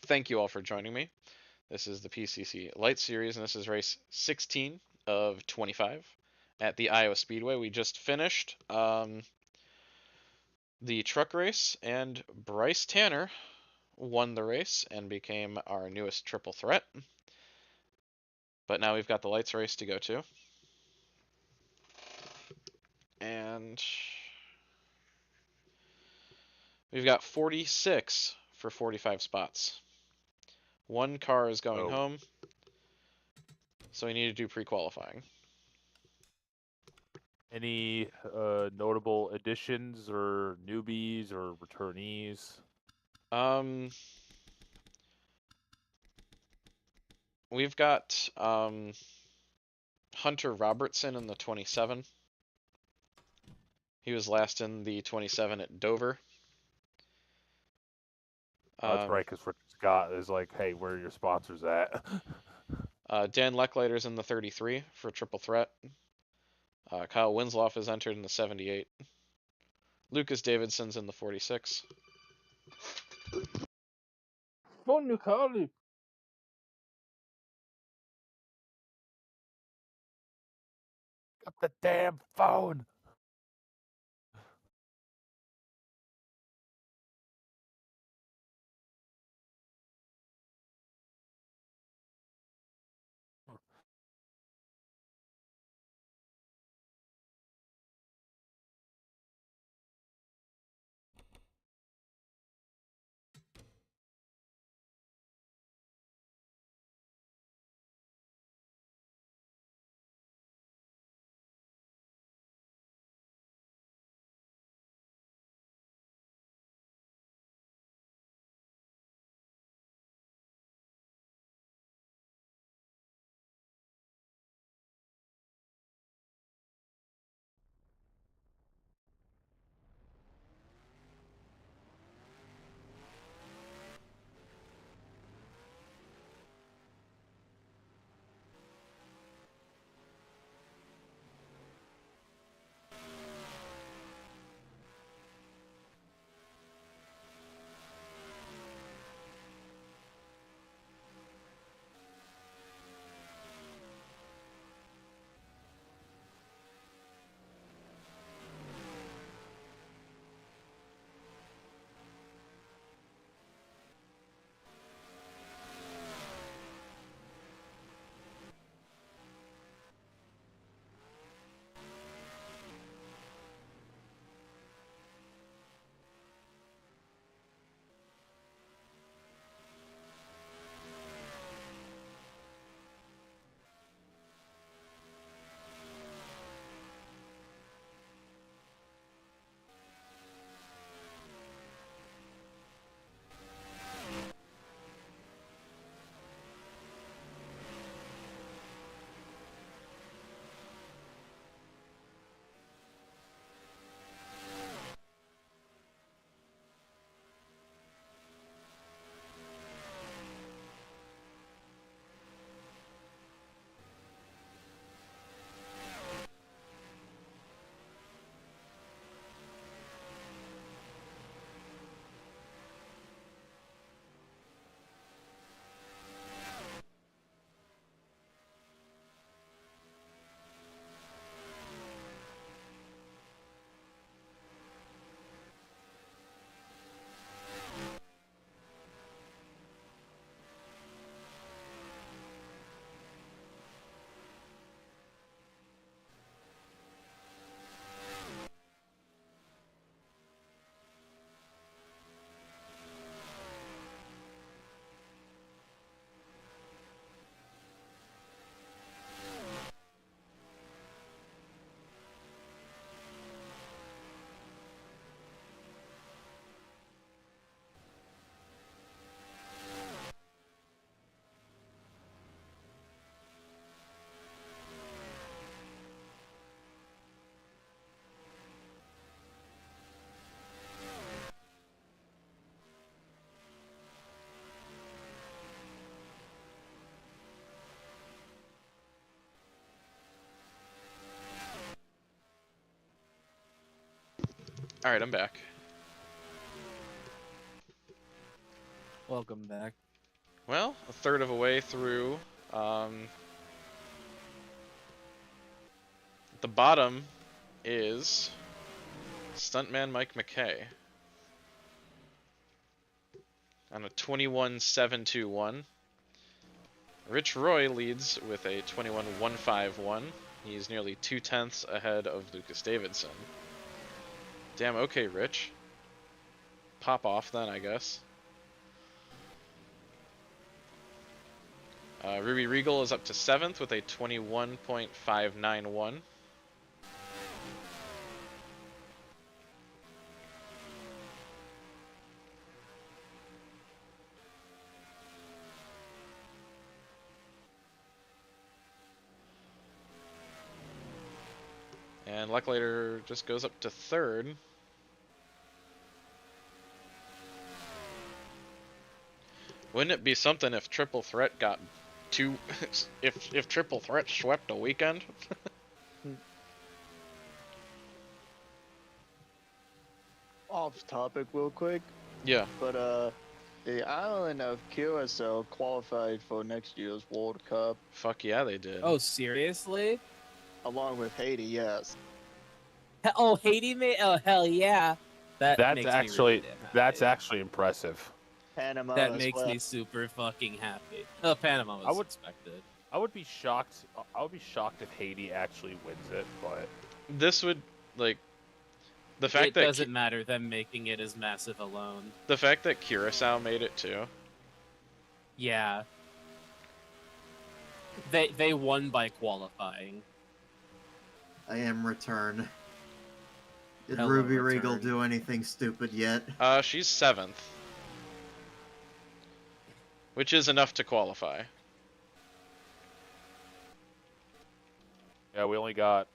Thank you all for joining me. This is the PCC Lites Series, and this is race 16 of 25 at the Iowa Speedway. We just finished the truck race, and Bryce Tanner won the race and became our newest triple threat. But now we've got the lights race to go to. And we've got 46 for 45 spots. One car is going home, so we need to do pre-qualifying. Any notable additions or newbies or returnees? We've got Hunter Robertson in the 27. He was last in the 27 at Dover. That's right, because Richard Scott is like, hey, where are your sponsors at? Dan Leckliter's in the 33 for triple threat. Kyle Winslow is entered in the 78. Lucas Davidson's in the 46. Phone you, Carly. Got the damn phone. All right, I'm back. Welcome back. Well, a third of a way through. At the bottom is Stuntman Mike McKay on a 21.721. Rich Roy leads with a 21.151. He's nearly 2/10 ahead of Lucas Davidson. Damn, okay, Rich. Pop off then, I guess. Ruby Regal is up to 7th with a 21.591. And Lecklater just goes up to 3rd. Wouldn't it be something if Triple Threat got two? if Triple Threat swept a weekend? Off topic real quick, Yeah. but the island of Curacao qualified for next year's World Cup, Fuck yeah, they did. Oh, seriously? along with Haiti, yes. Oh, Haiti made. Oh, hell yeah. That That's makes me actually really damn that's happy. actually impressive. Panama That as makes well. me super fucking happy. Oh, Panama was expected. I would be shocked. I would be shocked if Haiti actually wins it, but This would, like, the fact It that doesn't matter. Them making it is massive alone. the fact that Curacao made it too. Yeah. They won by qualifying. I am return. Did Hello, Ruby Regal return. do anything stupid yet? She's 7th, which is enough to qualify. yeah, we only got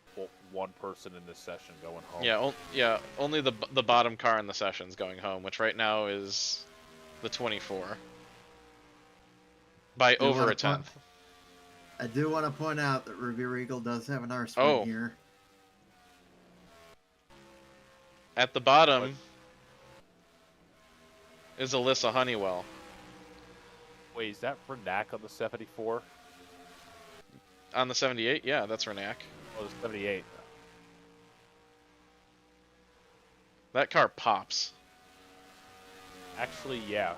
one person in this session going home. Yeah, only the bottom car in the session's going home, which right now is the 24 by Do you over wanna a tenth. I do want to point out that Ruby Regal does have an arse Oh. here. At the bottom is Alyssa Honeywell. Wait, is that for Knack on the 74? On the 78, yeah, that's Renac. Oh, the 78. That car pops. Actually, yeah.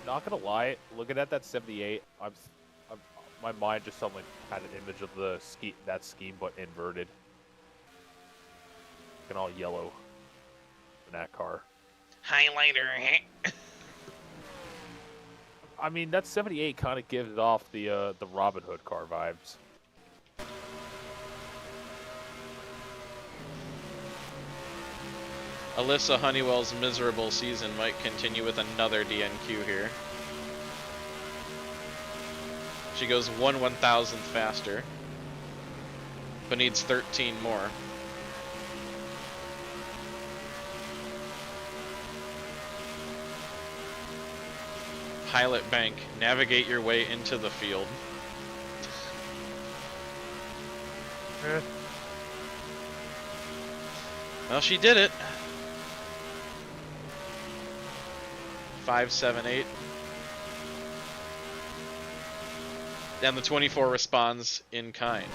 Not gonna lie, looking at that 78, my mind just suddenly had an image of that scheme, but inverted. Looking all yellow in that car. Highlighter. I mean, that 78 kind of gives off the Robin Hood car vibes. Alyssa Honeywell's miserable season might continue with another DNQ here. She goes 1/1000th faster, but needs 13 more. Pilot bank, navigate your way into the field. Well, she did it. 578. And the 24 responds in kind,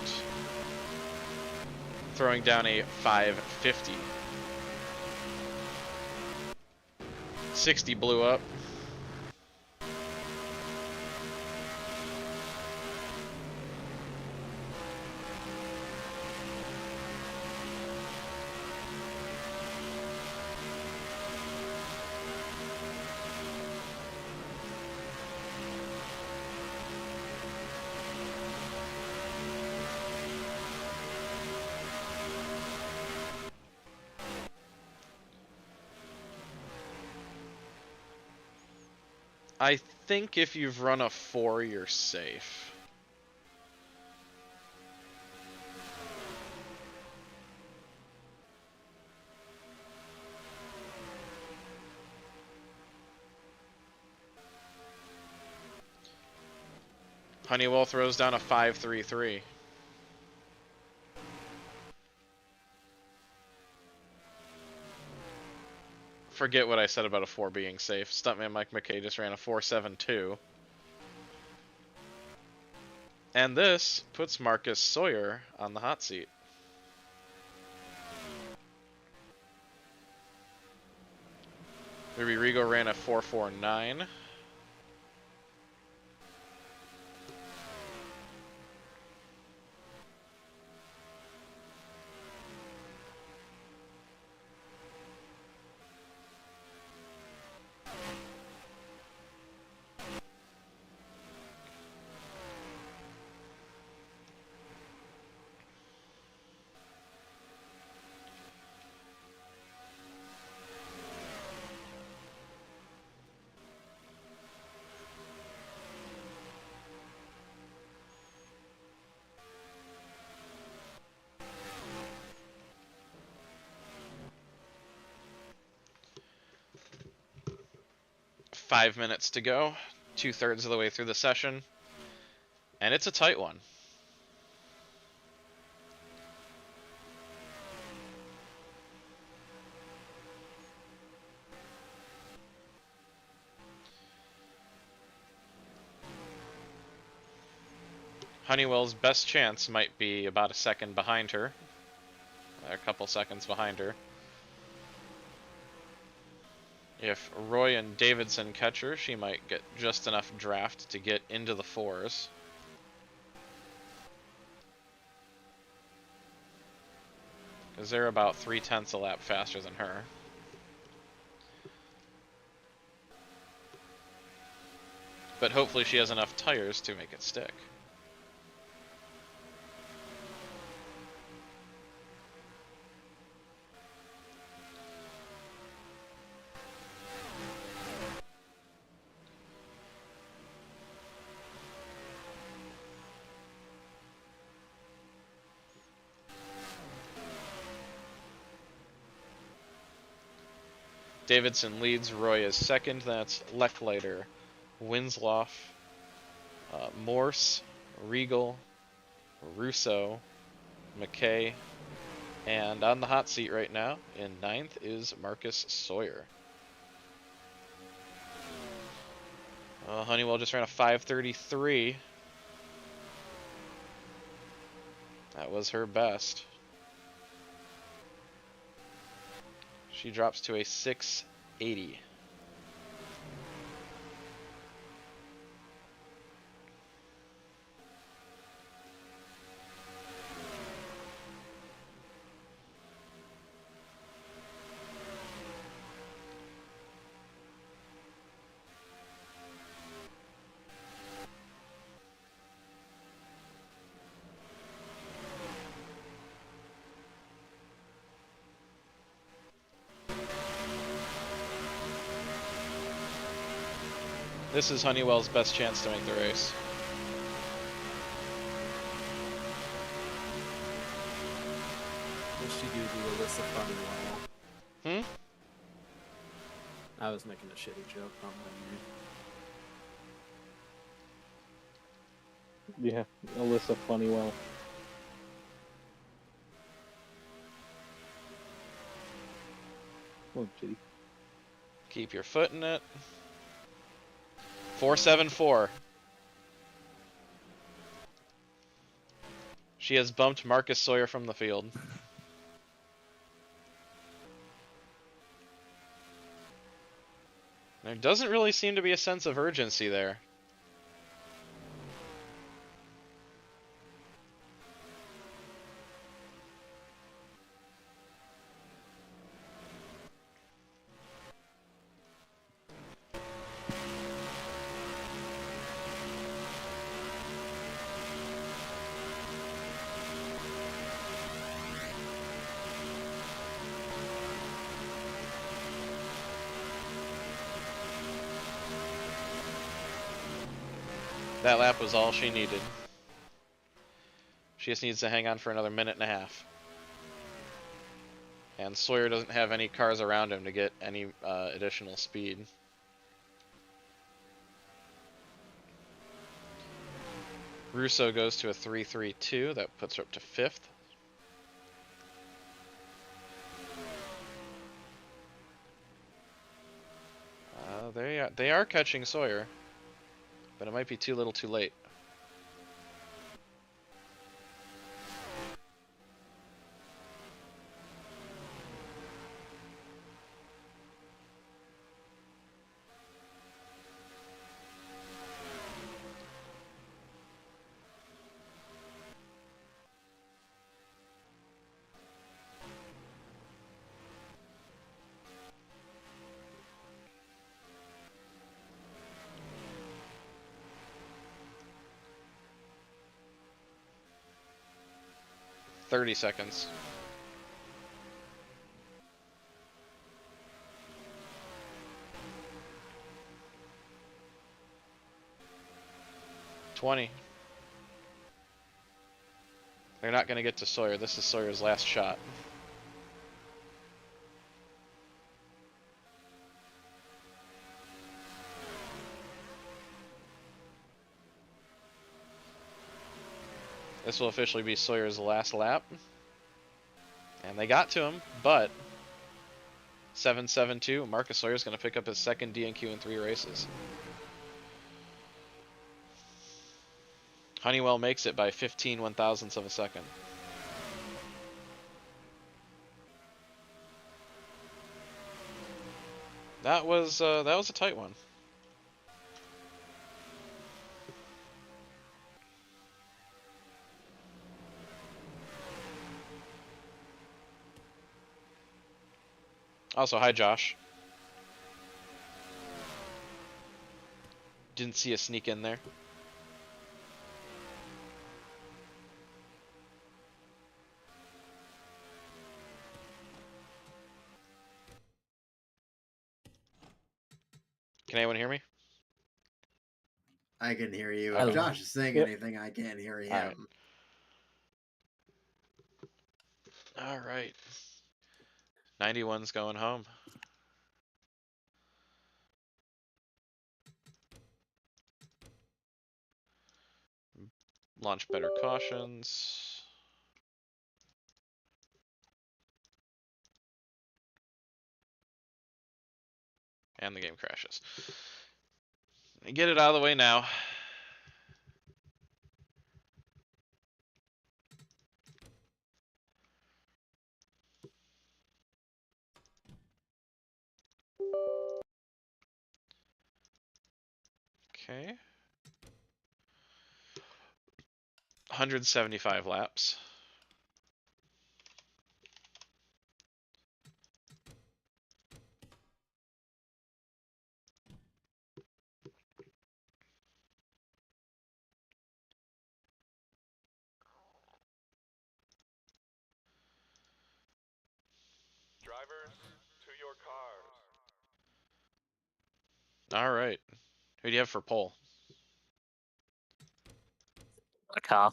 throwing down a 550. 60 blew up. I think if you've run a 4, you're safe. Honeywell throws down a 533. forget what I said about a 4 being safe. Stuntman Mike McKay just ran a 4.72. And this puts Marcus Sawyer on the hot seat. Ruby Rigo ran a 4.49. Five minutes to go, 2/3 of the way through the session, and it's a tight one. Honeywell's best chance might be about a second behind her, a couple seconds behind her. If Roy and Davidson catch her, she might get just enough draft to get into the 4s. Because they're about 3/10 a lap faster than her. But hopefully she has enough tires to make it stick. Davidson leads, Roy is second, that's Lechleiter, Winslow, Morse, Regal, Russo, McKay, and on the hot seat right now, in 9th, is Marcus Sawyer. Honeywell just ran a 5.33. That was her best. She drops to a 6.80. This is Honeywell's best chance to make the race. What should you do, Alyssa Funny? I was making a shitty joke on my Yeah, Alyssa Funnywell. Oh, gee. Keep your foot in it. 4.74. She has bumped Marcus Sawyer from the field. There doesn't really seem to be a sense of urgency there. That lap was all she needed. She just needs to hang on for another minute and a half. And Sawyer doesn't have any cars around him to get any additional speed. Russo goes to a 3.32. That puts her up to 5th. They are catching Sawyer, but it might be too little, too late. "30 seconds. "20. They're not going to get to Sawyer. This is Sawyer's last shot. This will officially be Sawyer's last lap. And they got to him, but 7.72. Marcus Sawyer's going to pick up his second DNQ in 3 races. Honeywell makes it by 15 one-thousandths of a second. That was a tight one. Also, hi Josh. Didn't see a sneak in there. Can anyone hear me? I can hear you. Okay. If Josh is saying Yep. anything, I can't hear him. Alright. All right. 91's going home. Launch better cautions. And the game crashes. Get it out of the way now. Okay. 175 laps. Drivers, to your cars. All right. Who do you have for pole? A car.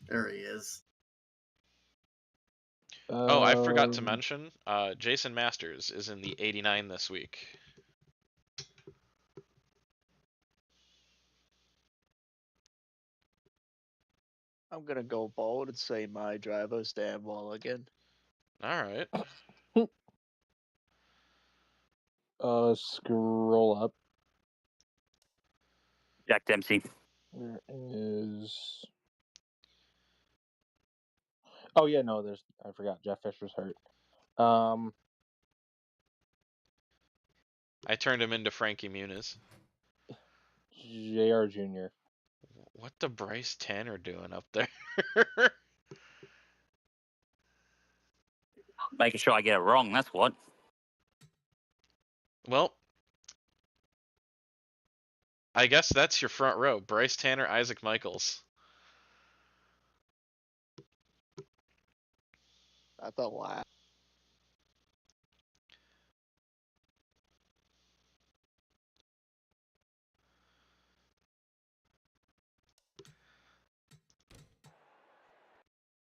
There he is. Oh, I forgot to mention, Jason Masters is in the 89 this week. I'm gonna go bold and say my driver's Dan Mulligan. All right. Scroll up. Jack Dempsey. There is. Oh yeah, no, there's. I forgot. Jeff Fisher's hurt. I turned him into Frankie Muniz. Jr. Jr. What the Bryce Tanner doing up there? Making sure I get it wrong, that's what. Well, I guess that's your front row. Bryce Tanner, Isaac Michaels. That's a lot.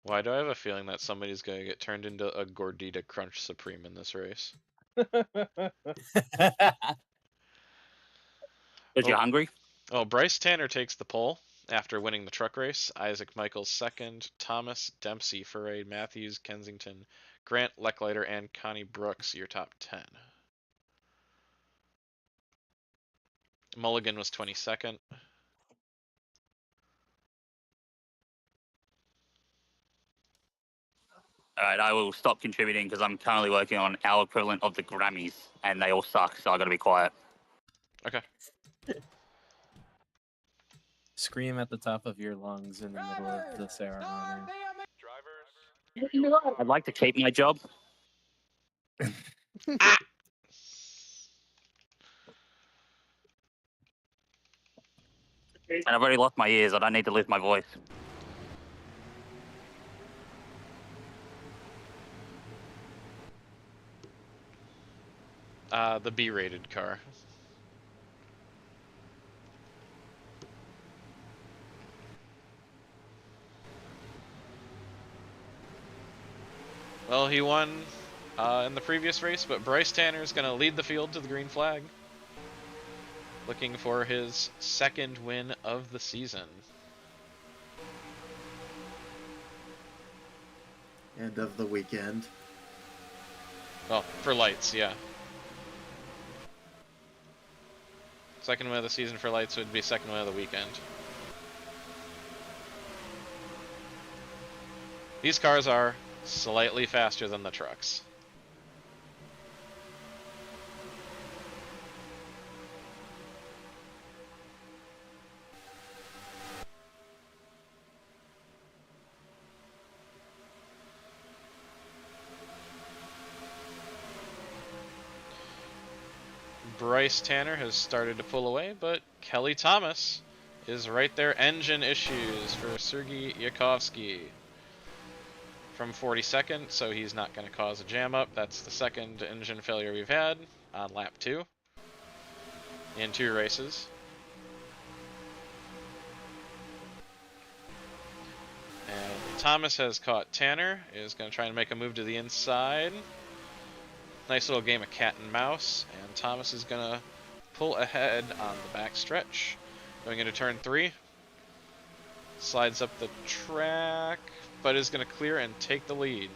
Why do I have a feeling that somebody's going to get turned into a Gordita Crunch Supreme in this race? Is you hungry? Oh, Bryce Tanner takes the pole after winning the truck race. Isaac Michaels second. Thomas, Dempsey, Foray, Matthews, Kensington, Grant Lecklider and Connie Brooks, your top 10. Mulligan was 22nd. Alright, I will stop contributing because I'm currently working on our equivalent of the Grammys, and they all suck, so I gotta be quiet. Okay. Scream at the top of your lungs in the middle of the ceremony. Drivers, I'd like to keep my job. And I've already lost my ears. I don't need to lose my voice. The B-rated car. Well, he won in the previous race, but Bryce Tanner is going to lead the field to the green flag. Looking for his second win of the season. And of the weekend. Well, for lights, yeah. Second win of the season for lights would be second win of the weekend. These cars are slightly faster than the trucks. Bryce Tanner has started to pull away, but Kelly Thomas is right there. Engine issues for Syzygy Yakovsky from 42nd, so he's not going to cause a jam up. That's the second engine failure we've had on lap 2 in 2 races. And Thomas has caught Tanner, is going to try and make a move to the inside. Nice little game of cat and mouse, and Thomas is going to pull ahead on the back stretch. Going into turn 3. Slides up the track, but is going to clear and take the lead.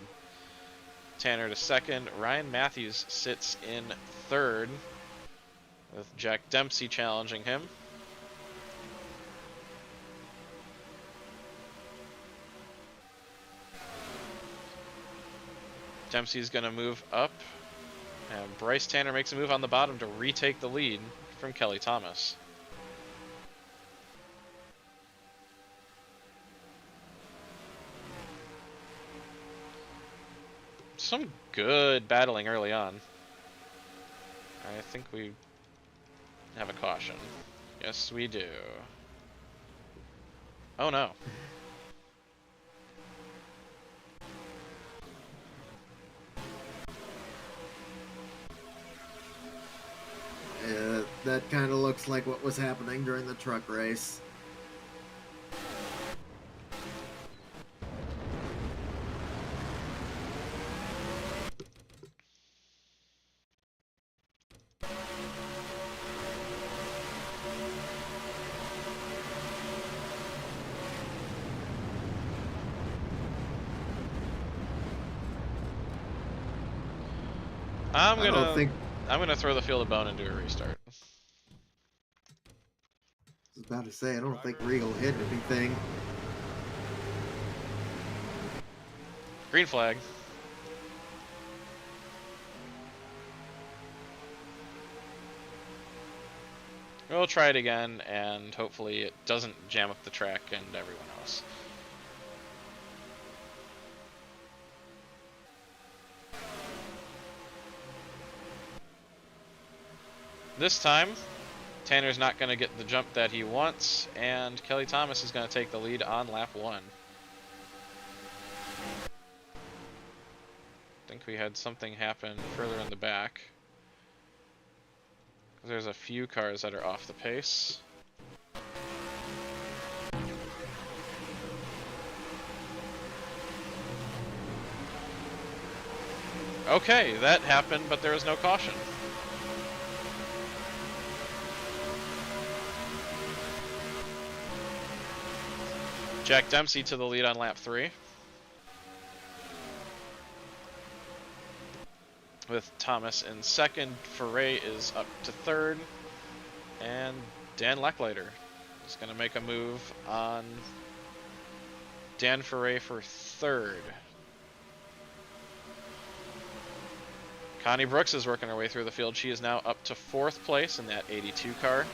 Tanner to second. Ryan Matthews sits in third, with Jack Dempsey challenging him. Dempsey's going to move up. And Bryce Tanner makes a move on the bottom to retake the lead from Kelly Thomas. Some good battling early on. I think we have a caution. Yes, we do. Oh no. That kind of looks like what was happening during the truck race. I'm gonna throw the field a bone and do a restart. I was about to say, I don't think Regal hit anything. Green flag. We'll try it again, and hopefully it doesn't jam up the track and everyone else. This time, Tanner's not going to get the jump that he wants, and Kelly Thomas is going to take the lead on lap 1. I think we had something happen further in the back. There's a few cars that are off the pace. Okay, that happened, but there was no caution. Jack Dempsey to the lead on lap 3. with Thomas in second. Foray is up to third. And Dan Leckleiter is going to make a move on Dan Foray for third. Connie Brooks is working her way through the field. She is now up to fourth place in that 82 car.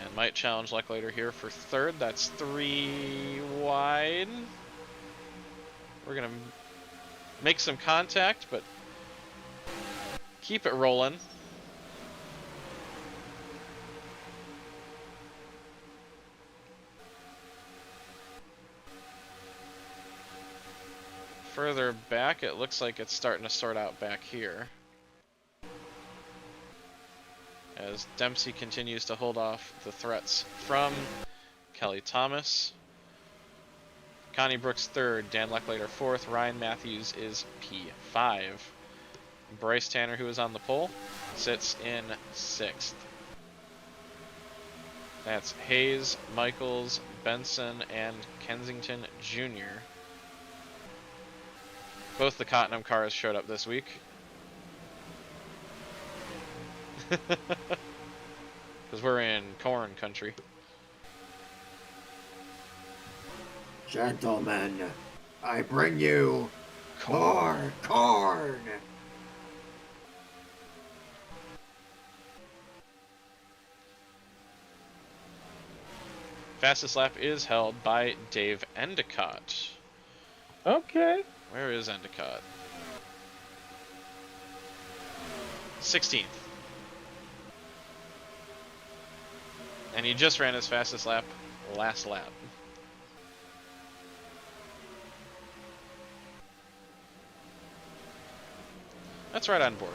And might challenge Leckleiter here for third. That's 3 wide. We're going to make some contact, but keep it rolling. Further back, it looks like it's starting to sort out back here, as Dempsey continues to hold off the threats from Kelly Thomas. Connie Brooks third, Dan Leckleiter fourth, Ryan Matthews is P5. Bryce Tanner, who is on the pole, sits in sixth. That's Hayes, Michaels, Benson, and Kensington Jr. Both the Cottenham cars showed up this week. Because we're in corn country. Gentlemen, I bring you corn. Fastest lap is held by Dave Endicott. Okay. Where is Endicott? 16th. And he just ran his fastest lap last lap. That's right on board.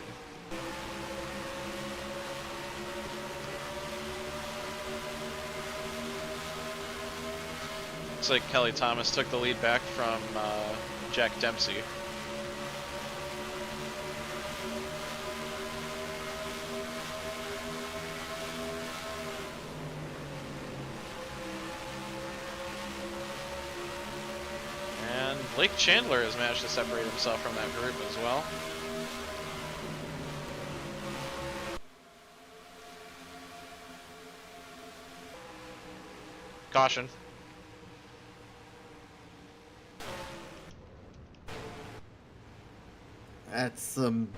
Looks like Kelly Thomas took the lead back from Jack Dempsey. And Blake Chandler has managed to separate himself from that group as well. Caution. That's some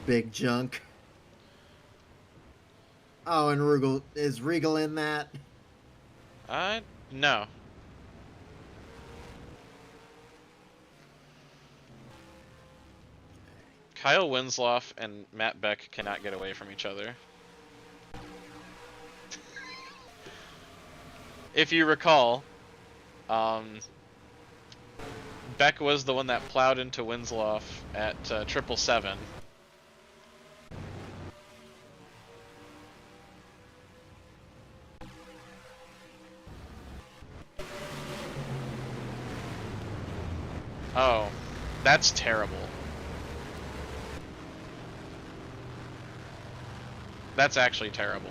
big junk. Oh, and is Regal in that? No. Kyle Winslow and Matt Beck cannot get away from each other. If you recall, Beck was the one that plowed into Winslow at 777. Oh, that's terrible. That's actually terrible.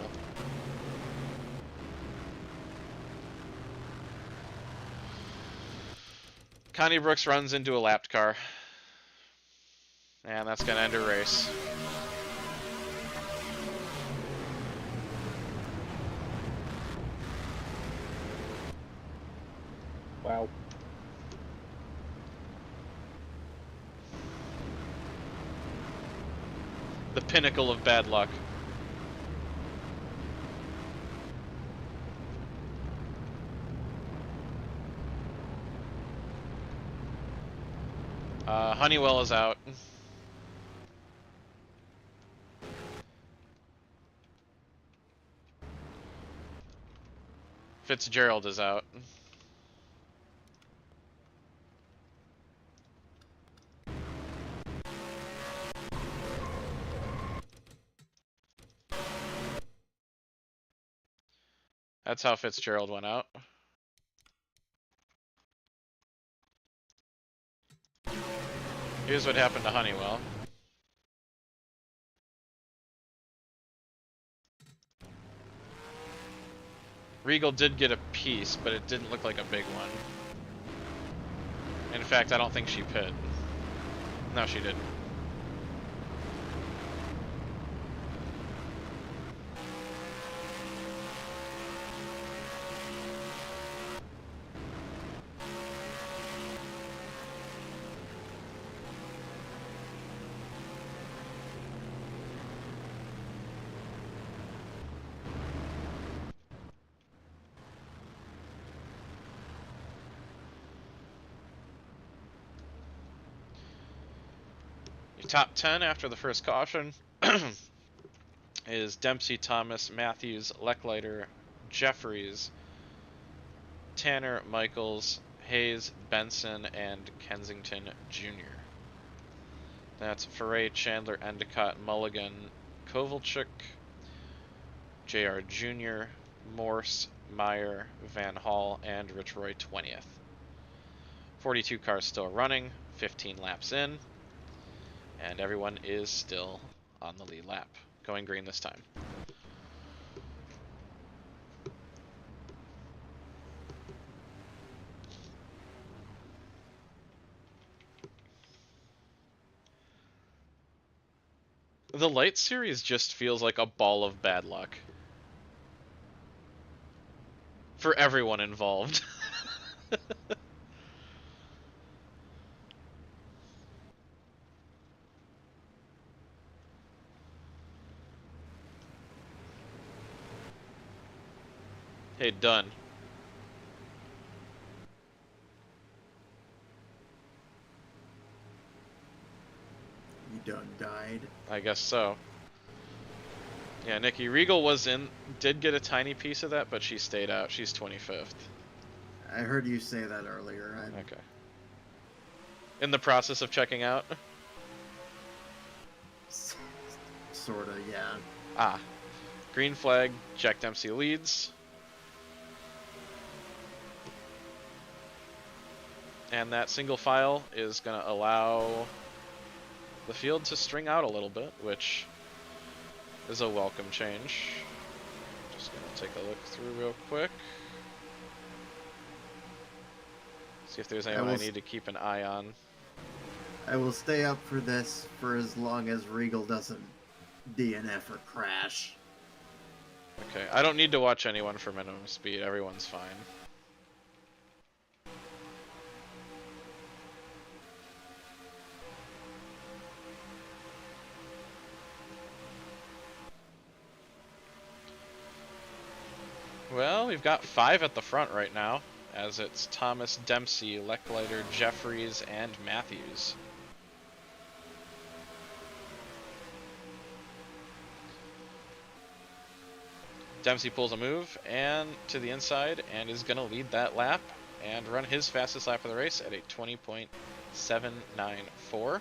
Connie Brooks runs into a lapped car. And that's going to end a race. Wow. The pinnacle of bad luck. Honeywell is out. Fitzgerald is out. That's how Fitzgerald went out. Here's what happened to Honeywell. Regal did get a piece, but it didn't look like a big one. In fact, I don't think she pit. No, she didn't. Your top 10 after the first caution is Dempsey, Thomas, Matthews, Leckliter, Jeffries, Tanner, Michaels, Hayes, Benson, and Kensington Jr. That's Foray, Chandler, Endicott, Mulligan, Kovalchuk, JR Jr., Morse, Meyer, Van Hall, and Rich Roy 20th. 42 cars still running, 15 laps in, and everyone is still on the lead lap. Going green this time. The Lites Series just feels like a ball of bad luck. For everyone involved. Hey, done. You done died. I guess so. Yeah, Nikki Regal did get a tiny piece of that, but she stayed out. She's 25th. I heard you say that earlier. Okay. In the process of checking out? Sorta, yeah. Ah. Green flag, Jack Dempsey leads. And that single file is going to allow the field to string out a little bit, which is a welcome change. Just going to take a look through real quick. See if there's anyone I need to keep an eye on. I will stay up for this for as long as Regal doesn't DNF or crash. Okay, I don't need to watch anyone for minimum speed. Everyone's fine. Well, we've got 5 at the front right now, as it's Thomas, Dempsey, Leckliter, Jeffries, and Matthews. Dempsey pulls a move and to the inside and is going to lead that lap and run his fastest lap of the race at a 20.794.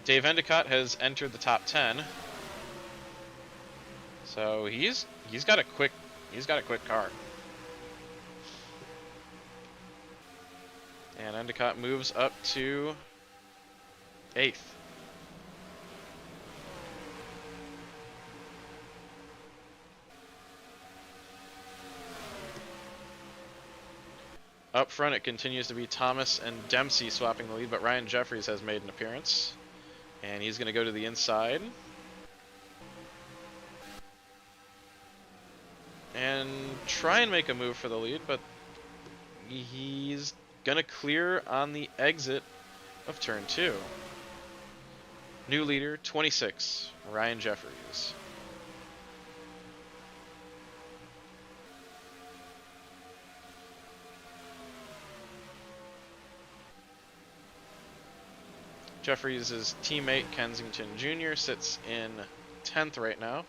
Dave Endicott has entered the top 10. So he's got a quick car. And Endicott moves up to 8th. Up front, it continues to be Thomas and Dempsey swapping the lead, but Ryan Jeffries has made an appearance. And he's going to go to the inside. And try and make a move for the lead, but he's going to clear on the exit of turn 2. New leader, 26, Ryan Jeffries. Jeffries' teammate Kensington Jr. sits in 10th right now.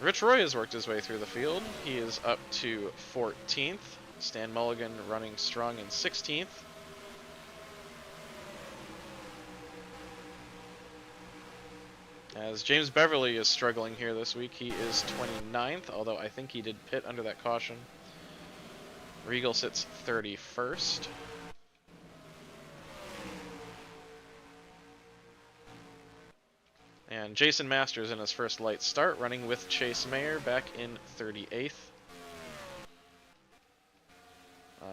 Rich Roy has worked his way through the field. He is up to 14th. Stan Mulligan running strong in 16th. As James Beverly is struggling here this week, he is 29th, although I think he did pit under that caution. Regal sits 31st. And Jason Masters in his first light start, running with Chase Mayer back in 38th.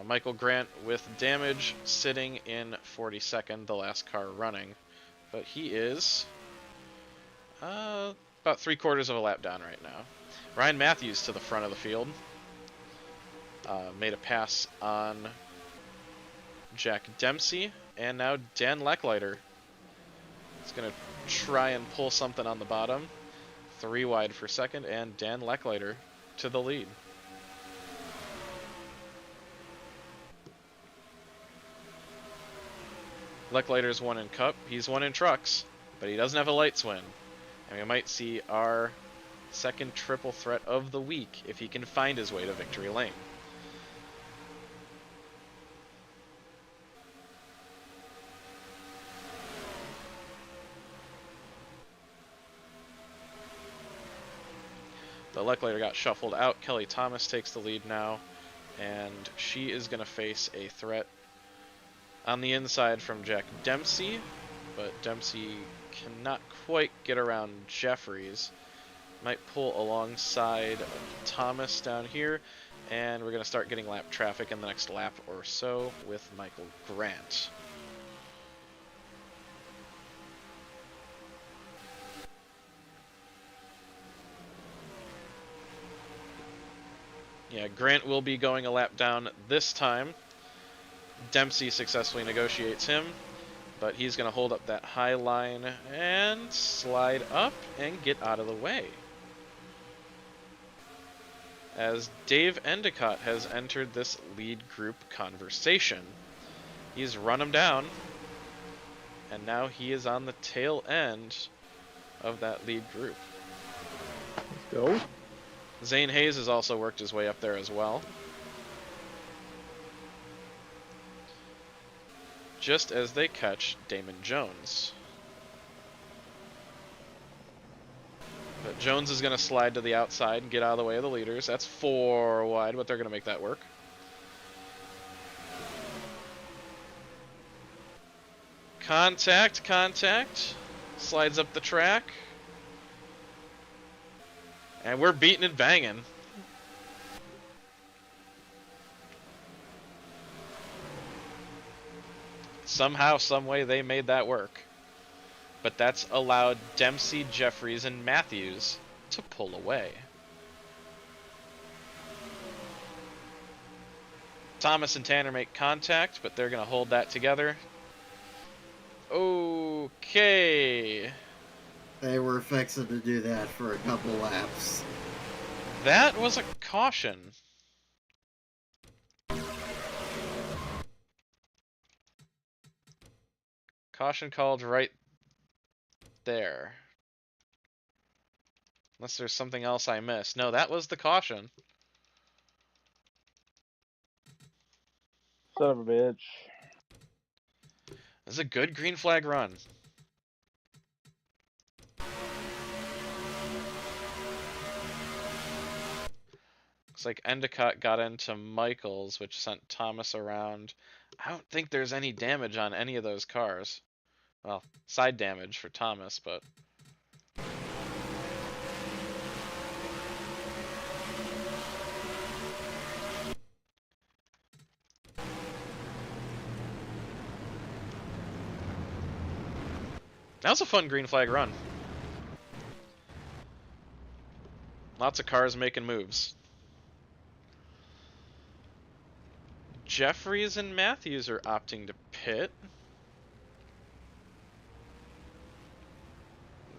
Michael Grant with damage sitting in 42nd, the last car running. But he is about 3/4 of a lap down right now. Ryan Matthews to the front of the field. Made a pass on Jack Dempsey. And now Dan Leckliter. He's going to try and pull something on the bottom. 3 wide for second, and Dan Leckliter to the lead. Lechlater's won in Cup. He's won in Trucks, but he doesn't have a Lights win. And we might see our second triple threat of the week if he can find his way to victory lane. The Lechlater got shuffled out. Kelly Thomas takes the lead now, and she is going to face a threat on the inside from Jack Dempsey, but Dempsey cannot quite get around Jeffries. Might pull alongside of Thomas down here, and we're going to start getting lap traffic in the next lap or so with Michael Grant. Yeah, Grant will be going a lap down this time. Dempsey successfully negotiates him, but he's going to hold up that high line and slide up and get out of the way. As Dave Endicott has entered this lead group conversation. He's run him down, and now he is on the tail end of that lead group. Let's go. Zane Hayes has also worked his way up there as well. Just as they catch Damon Jones. But Jones is going to slide to the outside and get out of the way of the leaders. That's 4 wide, but they're going to make that work. Contact, contact. Slides up the track. And we're beating and banging. Somehow, some way, they made that work. But that's allowed Dempsey, Jeffries, and Matthews to pull away. Thomas and Tanner make contact, but they're going to hold that together. Okay. They were fixing to do that for a couple laps. That was a caution. Caution called right there. Unless there's something else I missed. No, that was the caution. Son of a bitch. This is a good green flag run. Looks like Endicott got into Michaels, which sent Thomas around. I don't think there's any damage on any of those cars. Well, side damage for Thomas, but... That was a fun green flag run. Lots of cars making moves. Jeffries and Matthews are opting to pit.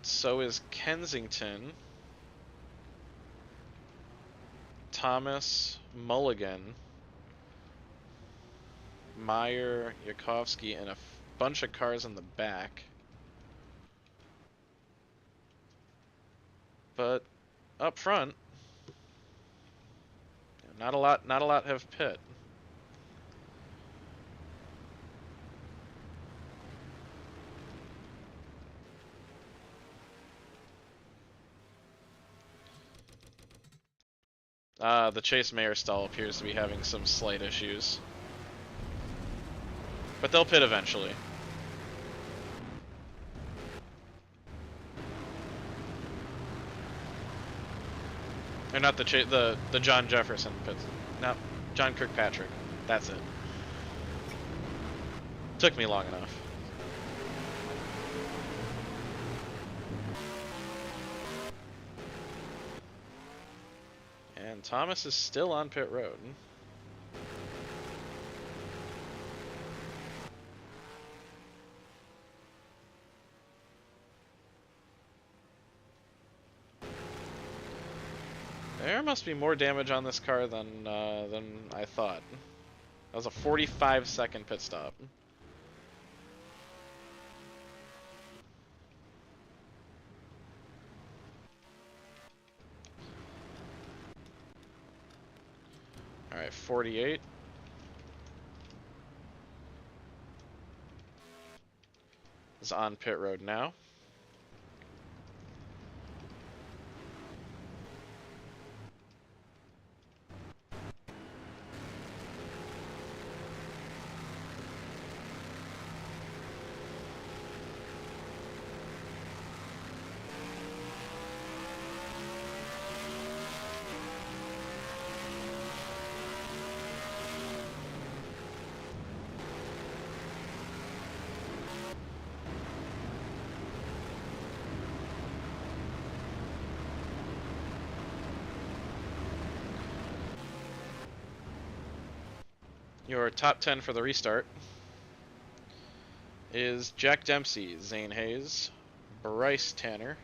So is Kensington. Thomas, Mulligan, Meyer, Yakovsky, and a bunch of cars in the back. But up front, not a lot have pit. The Chase Mayer stall appears to be having some slight issues. But they'll pit eventually. Or not the John Jefferson pits. No, John Kirkpatrick. That's it. Took me long enough. And Thomas is still on pit road. There must be more damage on this car than I thought. That was a 45-second pit stop. Alright, 48. Is on pit road now. Your top 10 for the restart is Jack Dempsey, Zane Hayes, Bryce Tanner,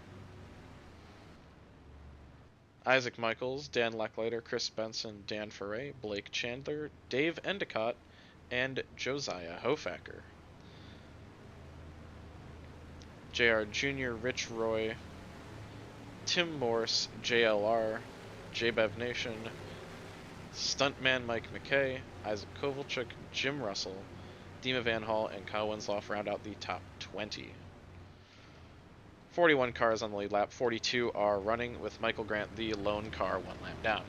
Isaac Michaels, Dan Lechlater, Chris Benson, Dan Foray, Blake Chandler, Dave Endicott, and Josiah Hofacker. JR Jr., Rich Roy, Tim Morse, JLR, JBev Nation, Stuntman Mike McKay, Isaac Kovalchuk, Jim Russell, Dima Van Hall, and Kyle Winslow round out the top 20. 41 cars on the lead lap, 42 are running, with Michael Grant the lone car 1 lap down.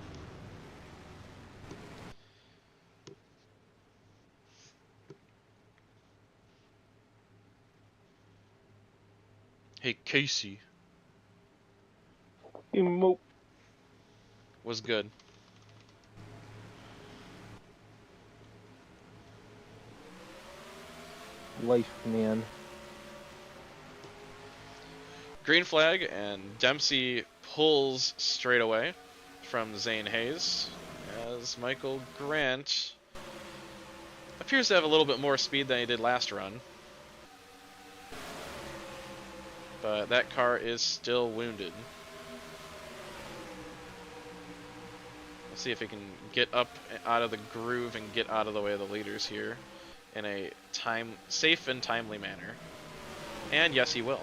Hey, Casey. Was good. Life, man. Green flag, and Dempsey pulls straight away from Zane Hayes, as Michael Grant appears to have a little bit more speed than he did last run. But that car is still wounded. Let's see if he can get up out of the groove and get out of the way of the leaders here in a safe and timely manner. And yes, he will.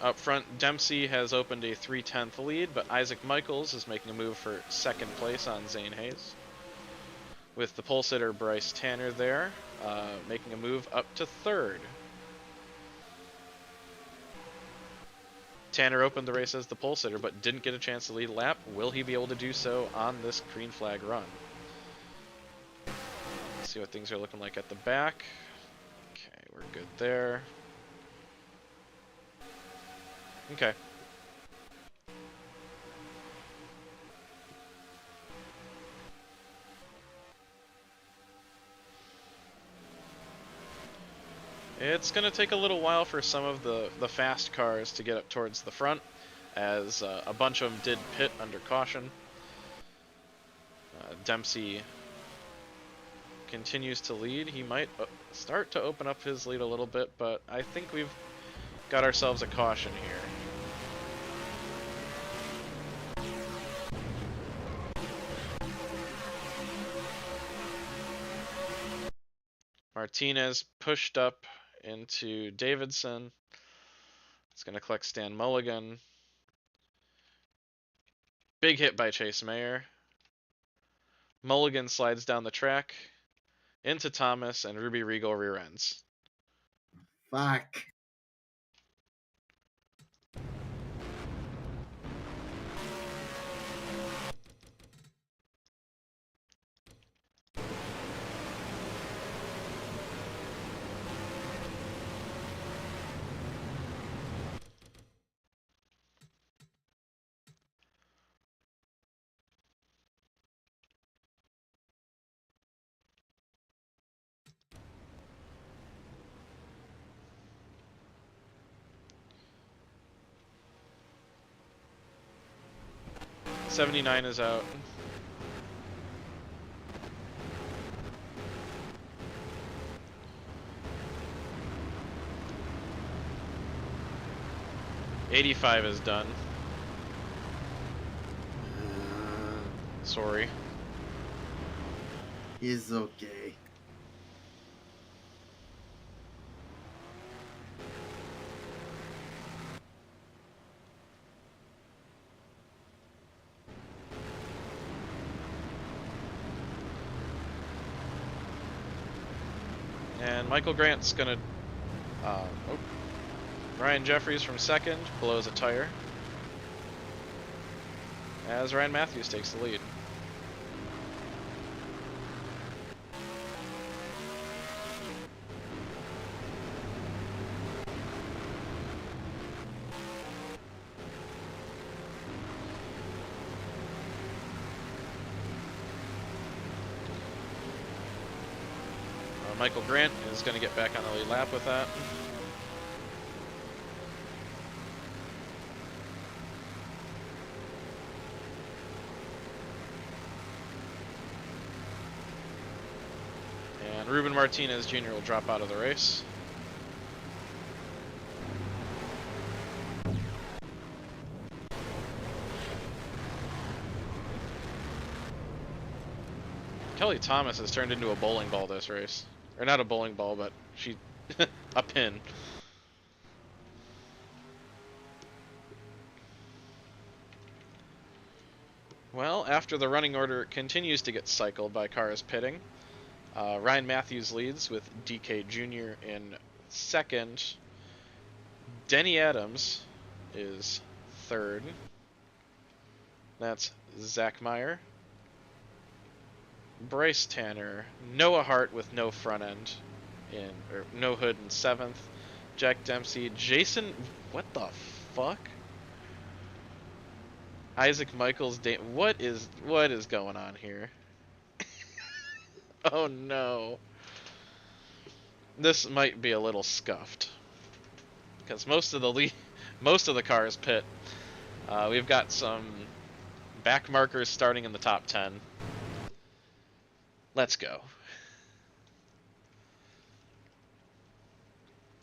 Up front, Dempsey has opened a 3/10 lead, but Isaac Michaels is making a move for second place on Zane Hayes, with the pole sitter Bryce Tanner there, making a move up to third. Tanner opened the race as the pole sitter, but didn't get a chance to lead a lap. Will he be able to do so on this green flag run? Let's see what things are looking like at the back. Okay, we're good there. Okay. It's going to take a little while for some of the fast cars to get up towards the front, as a bunch of them did pit under caution. Dempsey continues to lead. He might start to open up his lead a little bit, but I think we've got ourselves a caution here. Martinez pushed up into Davidson. It's going to collect Stan Mulligan. Big hit by Chase Mayer. Mulligan slides down the track into Thomas, and Ruby Regal rear ends. Fuck. '79 is out. 85 is done. Sorry. He's okay. And Michael Grant's gonna. Ryan Jeffries from second blows a tire as Ryan Matthews takes the lead. Michael Grant is going to get back on the lead lap with that. And Ruben Martinez Jr. will drop out of the race. Kelly Thomas has turned into a bowling ball this race. Or not a bowling ball, but she a pin. Well, after the running order continues to get cycled by cars pitting, Ryan Matthews leads with DK Jr. in second. Denny Adams is third. That's Zach Meyer. Bryce Tanner, Noah Hart with no front end or no hood in seventh. Jack Dempsey, Jason, what the fuck? Isaac Michaels, what is going on here? Oh no. This might be a little scuffed because most of the cars pit. We've got some back markers starting in the top 10. Let's go.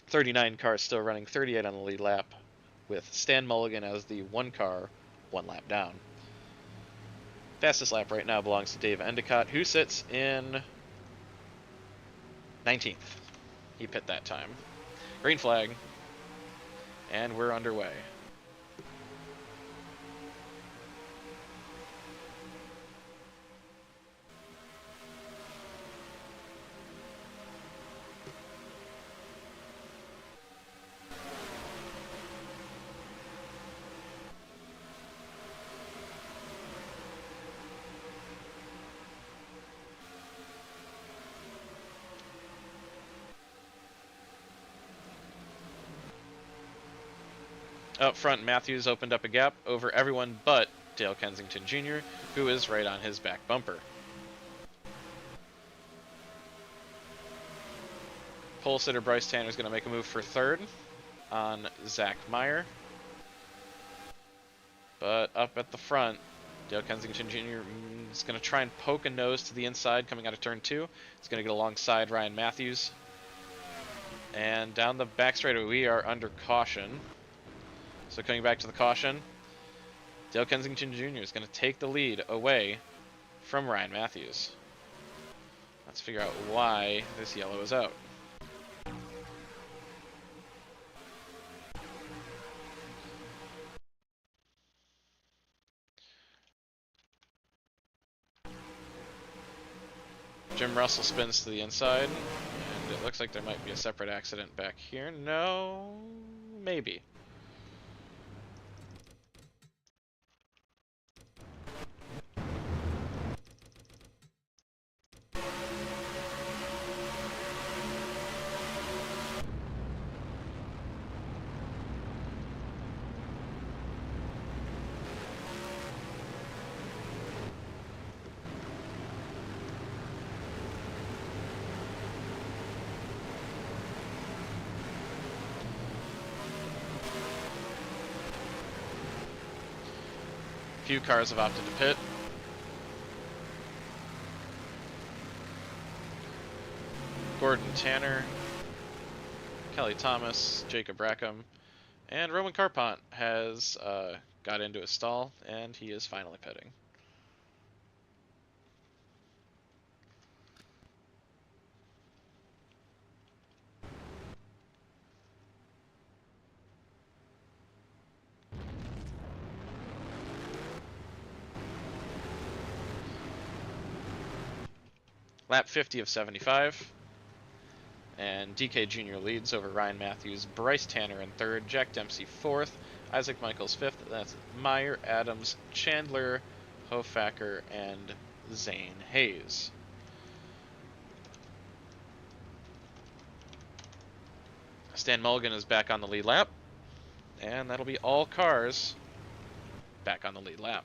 39 cars still running, 38 on the lead lap, with Stan Mulligan as the one car, one lap down. Fastest lap right now belongs to Dave Endicott, who sits in 19th. He pit that time. Green flag, and we're underway. Up front, Matthews opened up a gap over everyone but Dale Kensington Jr., who is right on his back bumper. Pole sitter Bryce Tanner is going to make a move for third on Zach Meyer. But up at the front, Dale Kensington Jr. is going to try and poke a nose to the inside coming out of turn 2. He's going to get alongside Ryan Matthews. And down the back straightaway, we are under caution. So coming back to the caution, Dale Kensington Jr. is going to take the lead away from Ryan Matthews. Let's figure out why this yellow is out. Jim Russell spins to the inside, and it looks like there might be a separate accident back here. No, maybe. Few cars have opted to pit. Gordon Tanner, Kelly Thomas, Jacob Rackham, And Roman Carpont has got into a stall, and he is finally pitting. Lap 50 of 75. And DK Jr. leads over Ryan Matthews, Bryce Tanner in third, Jack Dempsey fourth, Isaac Michaels fifth. That's Meyer, Adams, Chandler, Hofacker, and Zane Hayes. Stan Mulligan is back on the lead lap, and that'll be all cars back on the lead lap.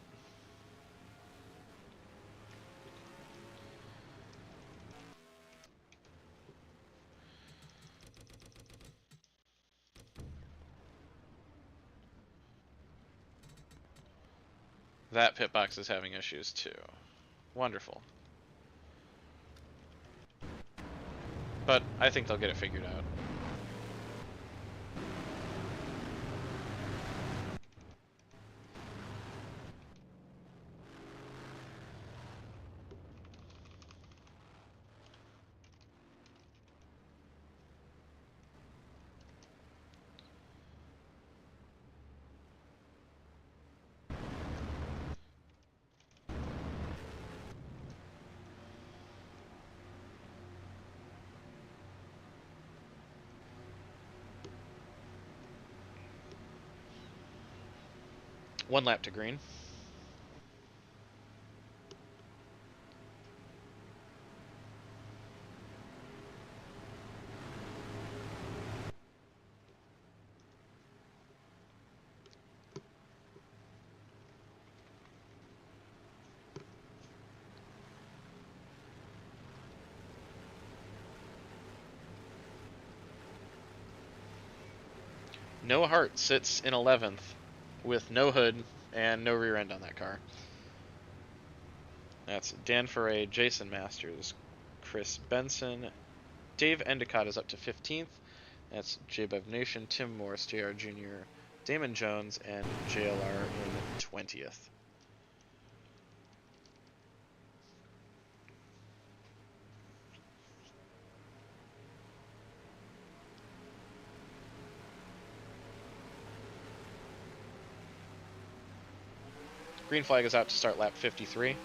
That pit box is having issues too. Wonderful. But I think they'll get it figured out. One lap to green. Noah Hart sits in 11th with no hood and no rear end on that car. That's Dan Foray, Jason Masters, Chris Benson, Dave Endicott is up to 15th. That's JBev Nation, Tim Morris, JR Jr., Damon Jones, and JLR in 20th. Green flag is out to start lap 53.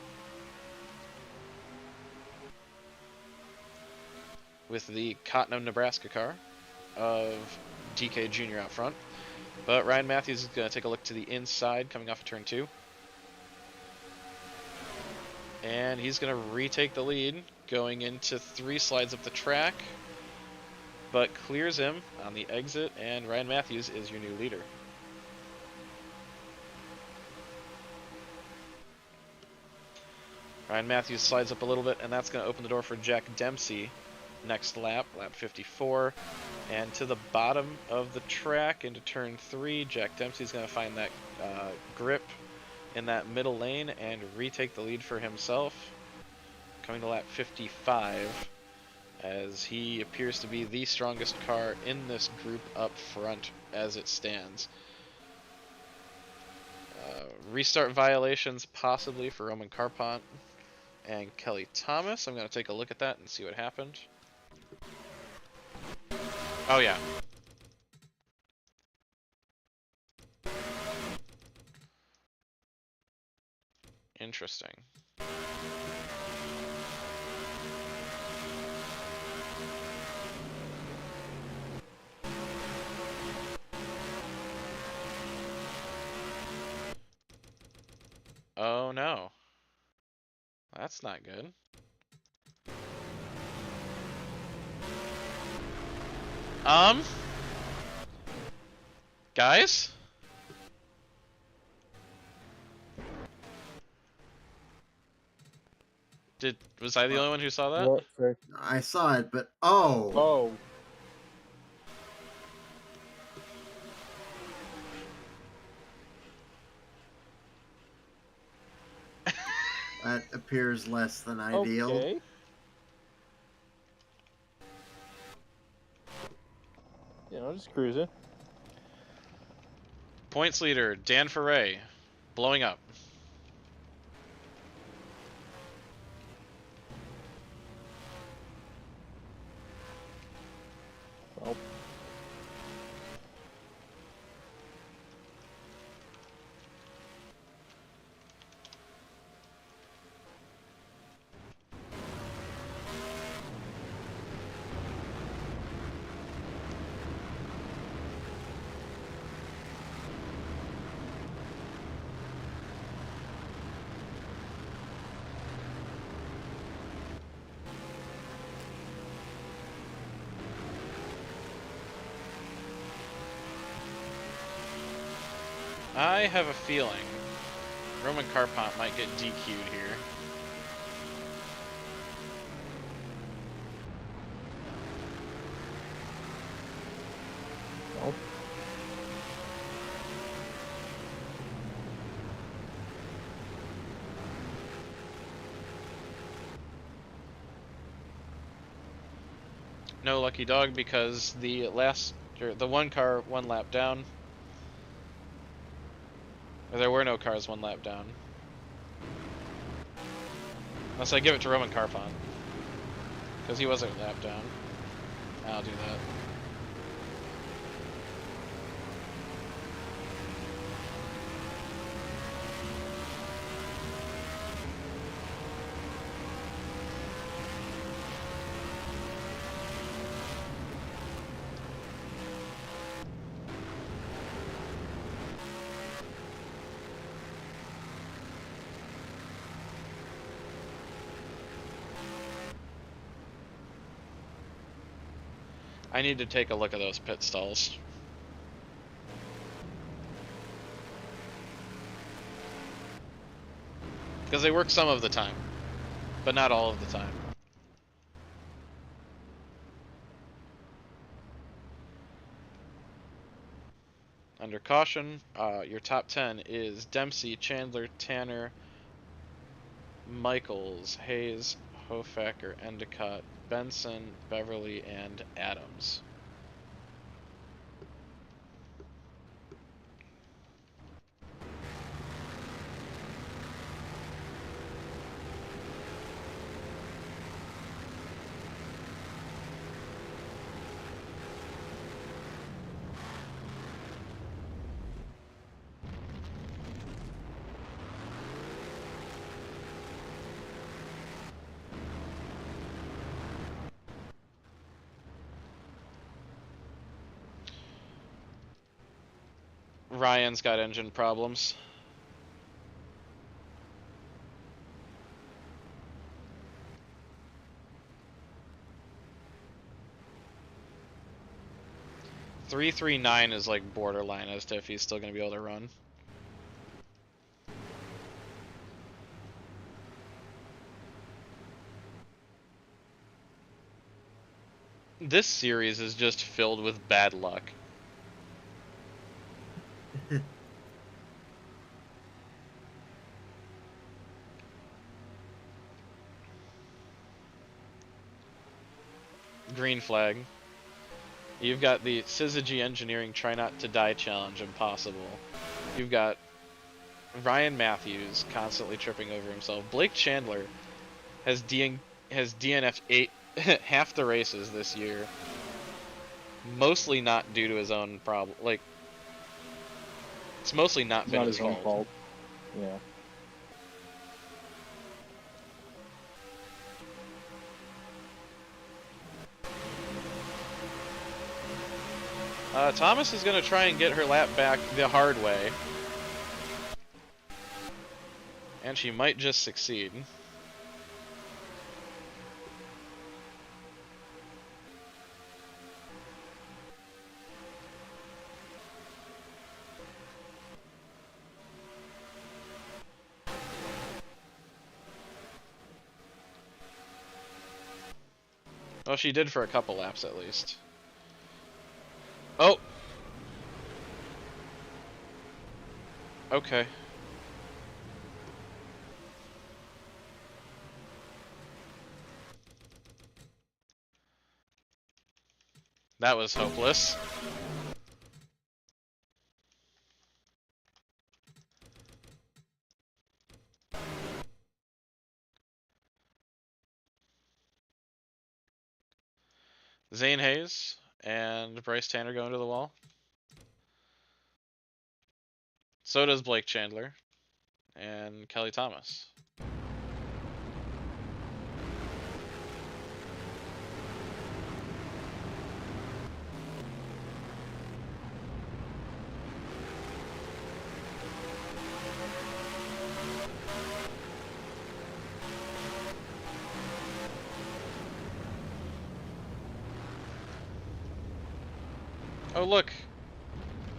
With the Cottonham, Nebraska car of DK Jr. out front. But Ryan Matthews is going to take a look to the inside coming off of turn 2. And he's going to retake the lead going into 3 slides up the track. But clears him on the exit, and Ryan Matthews is your new leader. Ryan Matthews slides up a little bit, and that's going to open the door for Jack Dempsey next lap, lap 54. And to the bottom of the track into turn 3, Jack Dempsey's going to find that grip in that middle lane and retake the lead for himself. Coming to lap 55, as he appears to be the strongest car in this group up front as it stands. Restart violations possibly for Roman Carpont and Kelly Thomas. I'm going to take a look at that and see what happened. Oh yeah. Interesting. Oh no. That's not good. Guys? Was I the only one who saw that? What, sir? I saw it, but oh, Oh, that appears less than ideal. okay. You know, just cruising. Points leader, Dan Foray, blowing up. Well, I have a feeling Roman Carpont might get DQ'd here. well. No lucky dog because the one car 1 lap down. Or there were no cars 1 lap down. Unless I give it to Roman Carpont. Because he wasn't a lap down. I'll do that. I need to take a look at those pit stalls. Because they work some of the time, but not all of the time. Under caution, your top 10 is Dempsey, Chandler, Tanner, Michaels, Hayes, Hofacker, Endicott, Benson, Beverly, and Adams. Ryan's got engine problems. .339 is like borderline as to if he's still going to be able to run. This series is just filled with bad luck. Green flag. You've got the Syzygy Engineering Try Not to Die Challenge impossible. You've got Ryan Matthews constantly tripping over himself. Blake Chandler has DNF'd half the races this year. Mostly not due to his own problem. Like, it's mostly not been Not his his own fault. fault. Yeah. Thomas is going to try and get her lap back the hard way. And she might just succeed. Well, she did for a couple laps at least. Oh! Okay. That was hopeless. Zane Hayes and Bryce Tanner going to the wall. So does Blake Chandler and Kelly Thomas. Oh, look.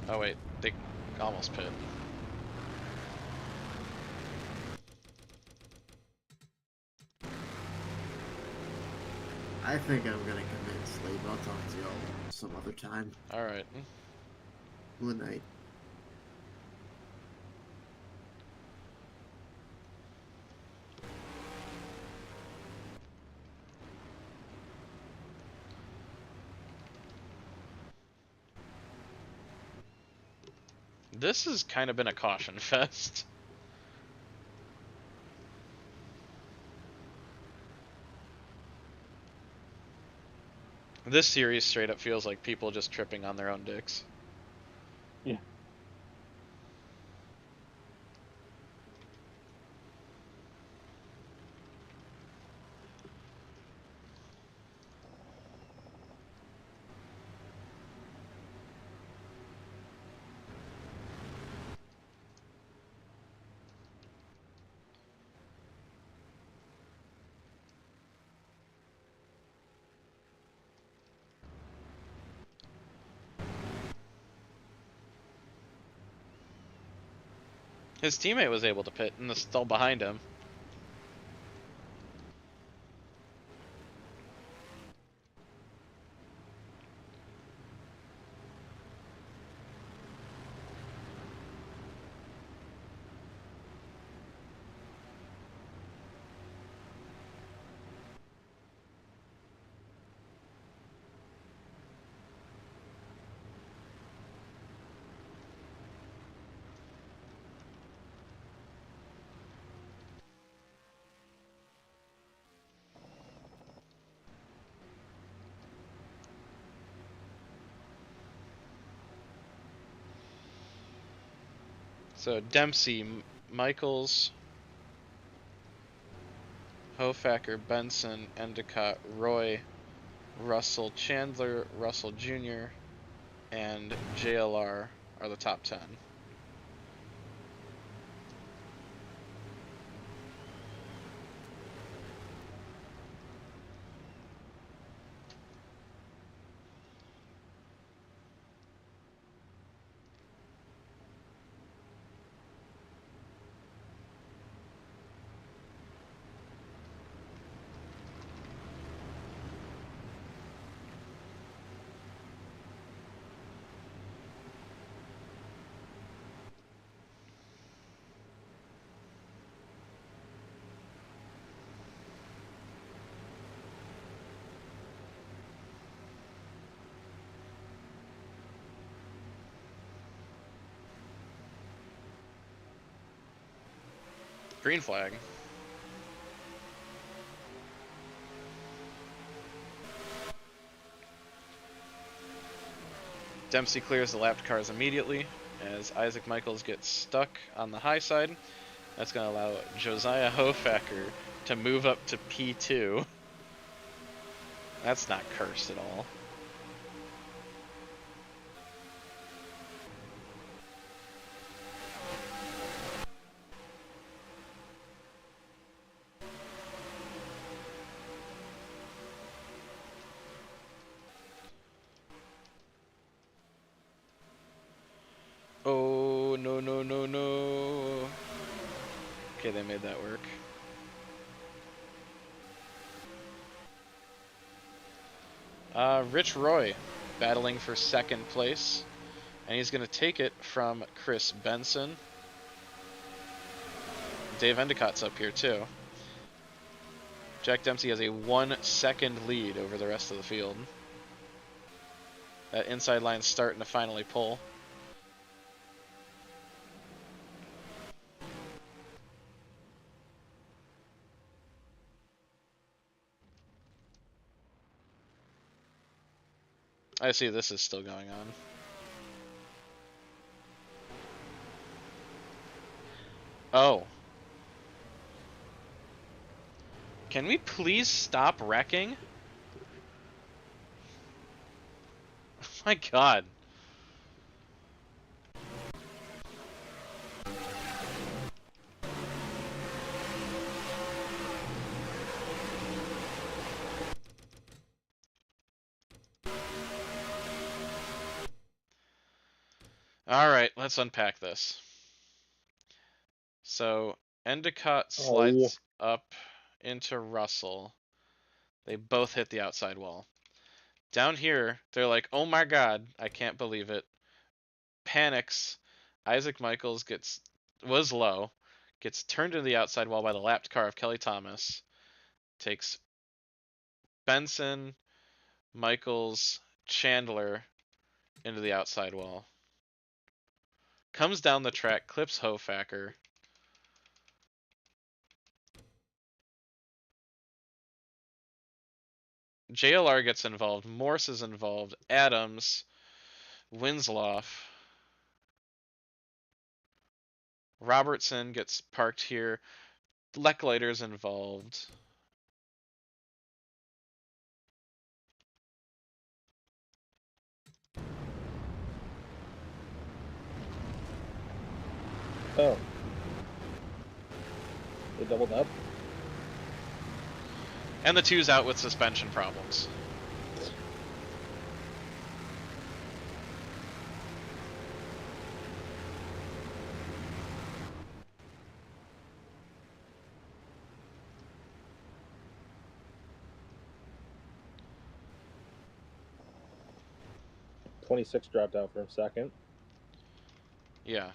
Oh, wait. They almost pit. I think I'm gonna commit sleep. I'll talk to y'all some other time. Alright. Good night. This has kind of been a caution fest. This series straight up feels like people just tripping on their own dicks. Yeah. His teammate was able to pit and is still behind him. So Dempsey, Michaels, Hofacker, Benson, Endicott, Roy, Russell, Chandler, Russell Jr., and JLR are the top 10. Green flag. Dempsey clears the lapped cars immediately as Isaac Michaels gets stuck on the high side. That's going to allow Josiah Hofacker to move up to P2. That's not cursed at all. Oh, no, no, no, no. Okay, they made that work. Rich Roy battling for second place, and he's going to take it from Chris Benson. Dave Endicott's up here too. Jack Dempsey has a 1 second lead over the rest of the field. That inside line's starting to finally pull. I see this is still going on. Oh. Can we please stop wrecking? Oh my god. Alright, let's unpack this. So, Endicott slides up into Russell. They both hit the outside wall. Down here, they're like, oh my god, I can't believe it. Panics. Isaac Michaels was low, gets turned into the outside wall by the lapped car of Kelly Thomas. Takes Benson, Michaels, Chandler into the outside wall. Comes down the track, clips Hofacker. JLR gets involved. Morse is involved. Adams. Winslow. Robertson gets parked here. Leckliter's involved. Oh. They doubled up? And the two's out with suspension problems. .26 dropped out for a second. Yeah.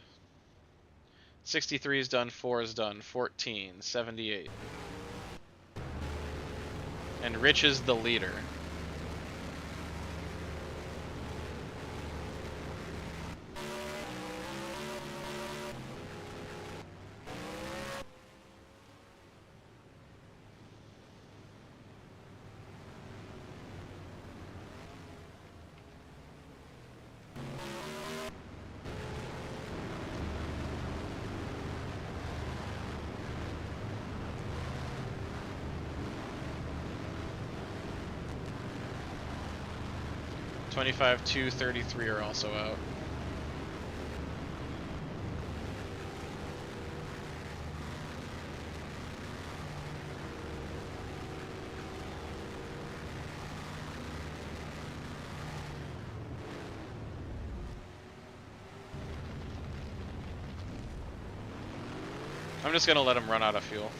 63 is done, 4 is done, 14, 78. And Rich is the leader. .25, 2, 33 are also out. I'm just gonna let him run out of fuel.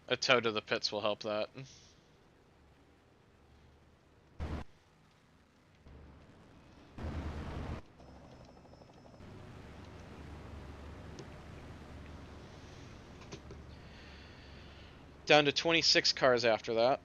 A tow to the pits will help that. Down to 26 cars after that.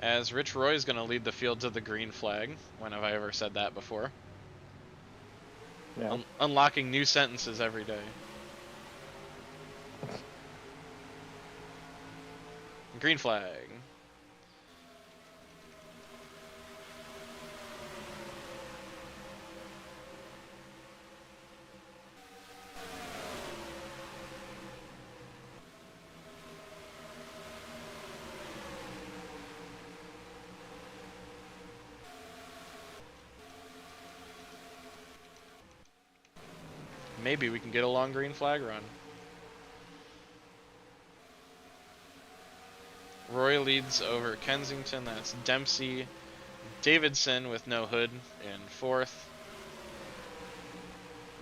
As Rich Roy is going to lead the field to the green flag. When have I ever said that before? Yeah. Unlocking new sentences every day. Green flag. Maybe we can get a long green flag run. Roy leads over Kensington. That's Dempsey. Davidson with no hood in fourth.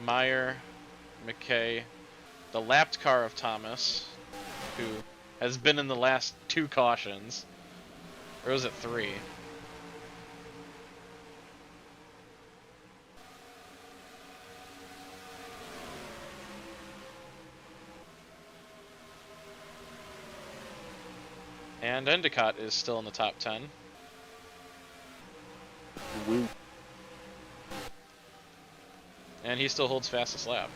Meyer, McKay, the lapped car of Thomas, who has been in the last 2 cautions. Or was it 3? And Endicott is still in the top 10. Woo. And he still holds fastest lap.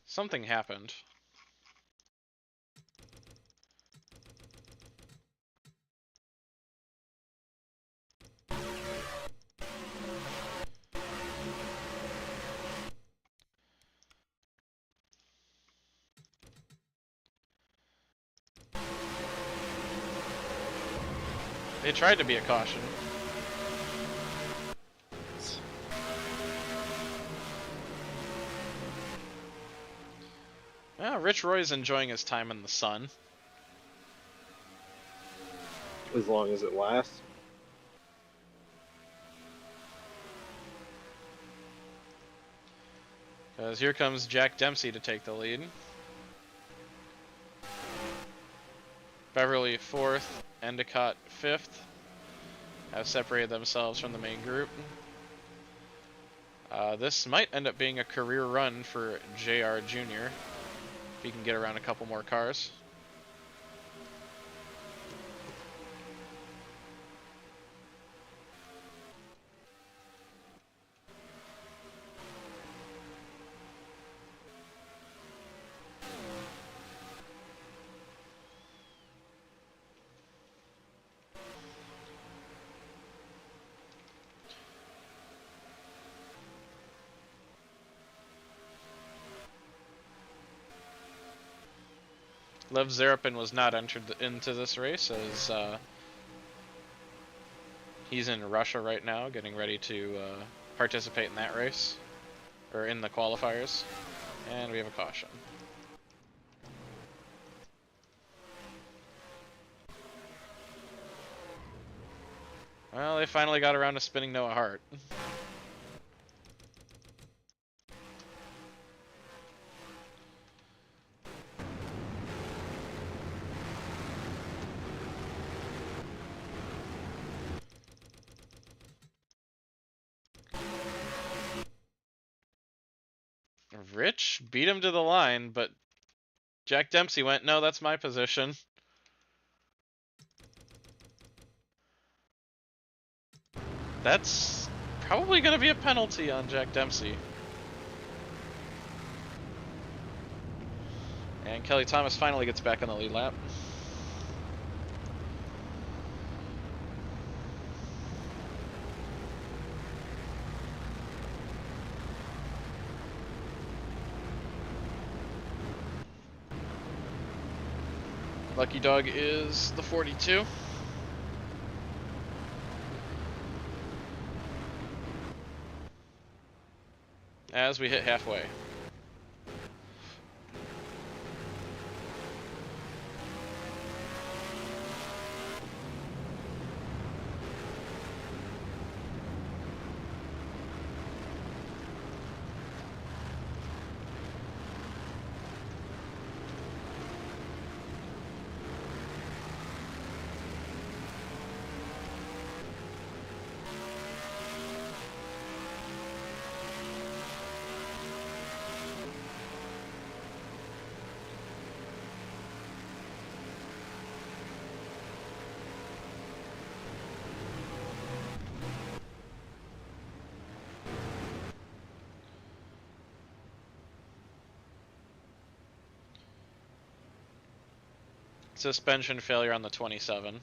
Something happened. They tried to be a caution. Yeah, Rich Roy's enjoying his time in the sun. As long as it lasts. Because here comes Jack Dempsey to take the lead. Beverly 4th, Endicott 5th. Have separated themselves from the main group. This might end up being a career run for JR Jr. if he can get around a couple more cars. Lev Zarapin was not entered into this race as he's in Russia right now, getting ready to participate in that race, or in the qualifiers, and we have a caution. Well, they finally got around to spinning Noah Hart. Rich beat him to the line, but Jack Dempsey went, no, that's my position. That's probably going to be a penalty on Jack Dempsey. And Kelly Thomas finally gets back on the lead lap. Lucky Dog is the 42. As we hit halfway. Suspension failure on the 27.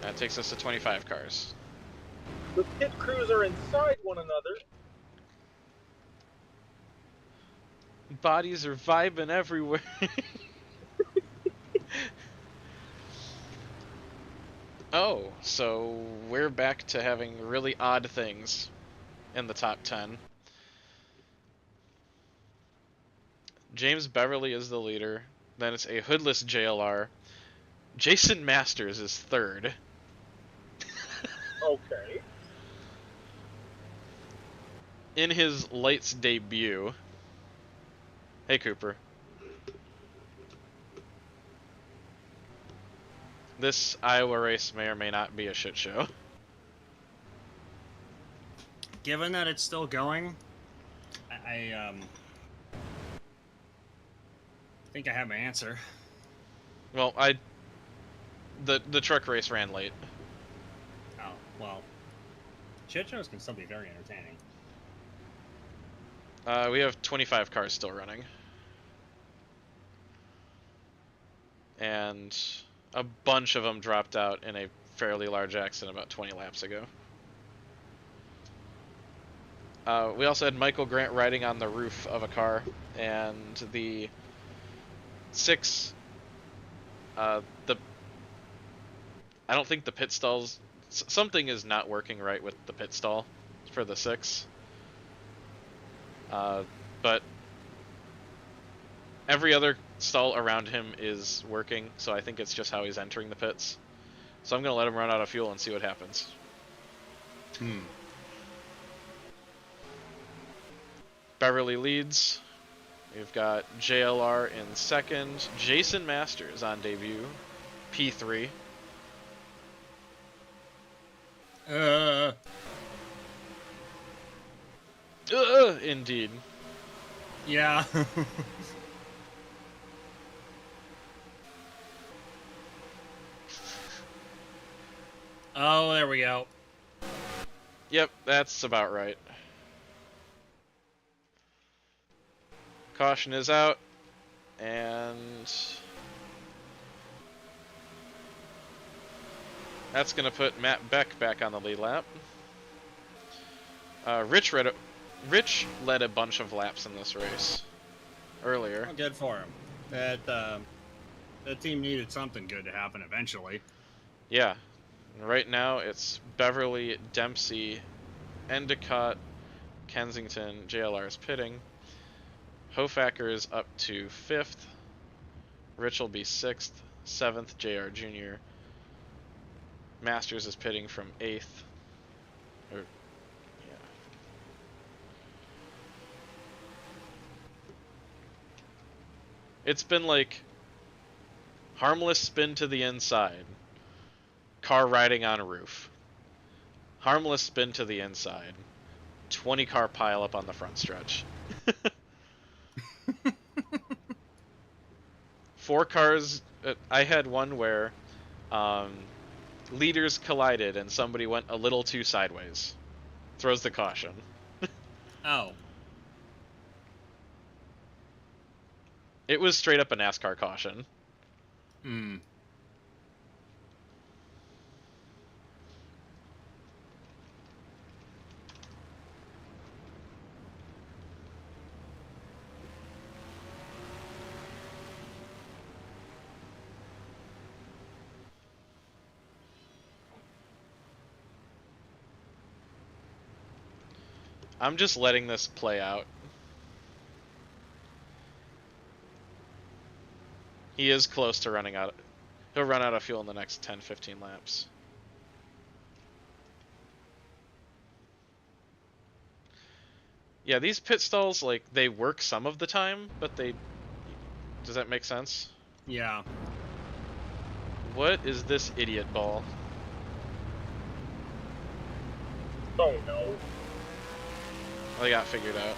That takes us to 25 cars. The pit crews are inside one another. Bodies are vibing everywhere. Oh, so we're back to having really odd things in the top 10. James Beverly is the leader. Then it's a hoodless JLR. Jason Masters is third. Okay. In his Lights debut. Hey, Cooper. This Iowa race may or may not be a shit show. Given that it's still going, I think I have my answer. Well, the truck race ran late. Oh, well. Shit shows can still be very entertaining. We have 25 cars still running. And a bunch of them dropped out in a fairly large accident about 20 laps ago. We also had Michael Grant riding on the roof of a car, and the 6, I don't think the pit stalls, something is not working right with the pit stall for the 6. But every other stall around him is working, so I think it's just how he's entering the pits. So I'm going to let him run out of fuel and see what happens. Beverly leads. We've got JLR in second. Jason Masters on debut. P3. Indeed. Yeah. Oh, there we go. Yep, that's about right. Caution is out, and that's going to put Matt Beck back on the lead lap. Rich led a bunch of laps in this race earlier. Oh, good for him. That team needed something good to happen eventually. Yeah. And right now it's Beverly, Dempsey, Endicott, Kensington, JLR is pitting. Hofacker is up to 5th. Rich will be 6th. 7th, JR Jr. Masters is pitting from 8th. It's been like harmless spin to the inside. Car riding on a roof. Harmless spin to the inside. 20 car pile up on the front stretch. 4 cars. I had one where leaders collided and somebody went a little too sideways. Throws the caution. Oh. It was straight up a NASCAR caution. I'm just letting this play out. He is close to running out. He'll run out of fuel in the next 10-15 laps. Yeah, these pit stalls, like, they work some of the time, but they... Does that make sense? Yeah. What is this idiot ball? Oh no. I got figured out.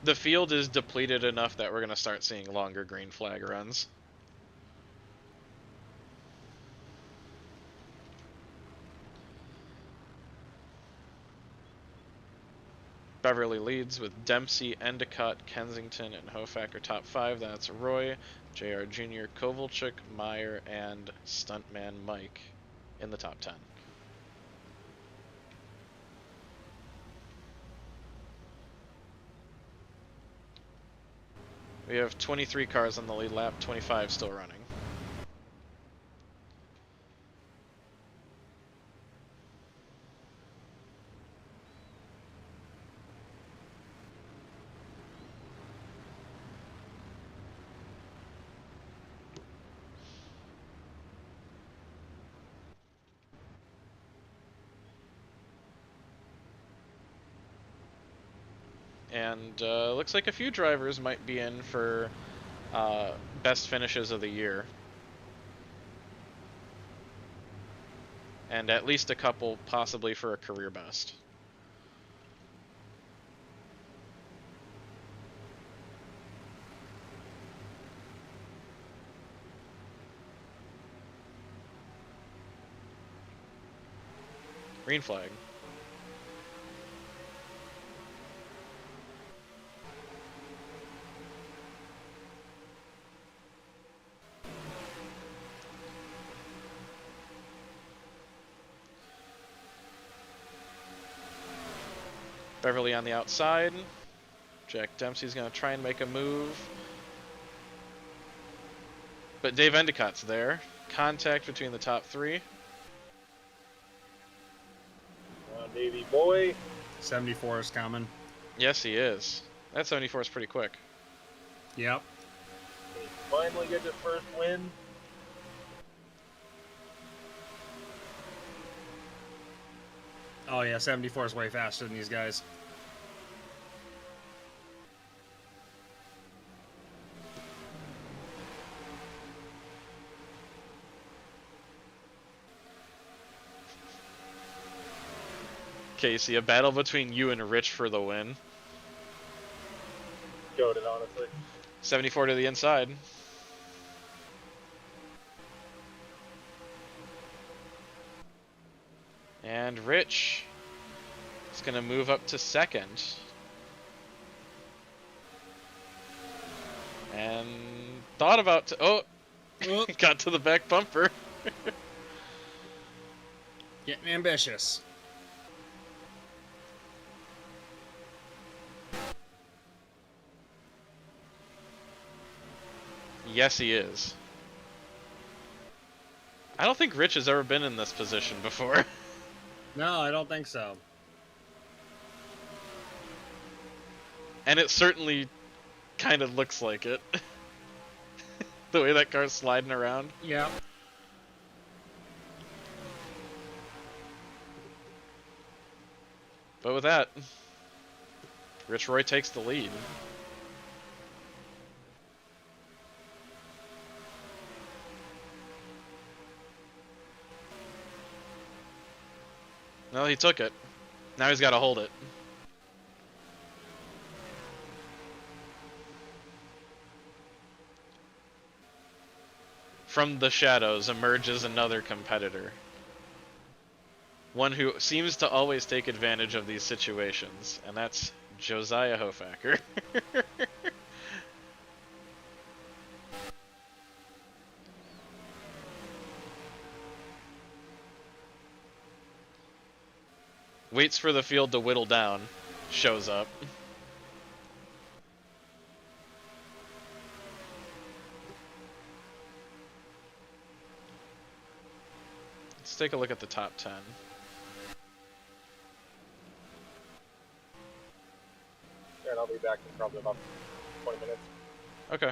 The field is depleted enough that we're going to start seeing longer green flag runs. Beverly leads with Dempsey, Endicott, Kensington, and Hofacker top 5. That's Roy, JR Jr., Kovalchuk, Meyer, and Stuntman Mike in the top 10. We have 23 cars on the lead lap, 25 still running. And looks like a few drivers might be in for best finishes of the year. And at least a couple possibly for a career best. Green flag. Beverly on the outside. Jack Dempsey's going to try and make a move. But Dave Endicott's there. Contact between the top 3. Davey boy. 74 is coming. Yes, he is. That 74 is pretty quick. Yep. He finally gets his first win. Oh yeah, 74 is way faster than these guys. Casey, a battle between you and Rich for the win. Goated, honestly. 74 to the inside. And Rich is going to move up to second. And thought about to... Oh! Got to the back bumper. Getting ambitious. Yes, he is. I don't think Rich has ever been in this position before. No, I don't think so. And it certainly kind of looks like it. The way that car's sliding around. Yep. But with that, Rich Roy takes the lead. Well, he took it. Now he's got to hold it. From the shadows emerges another competitor. One who seems to always take advantage of these situations, and that's Josiah Hofacker. Waits for the field to whittle down, shows up. Let's take a look at the top 10. And I'll be back in probably about 20 minutes. Okay.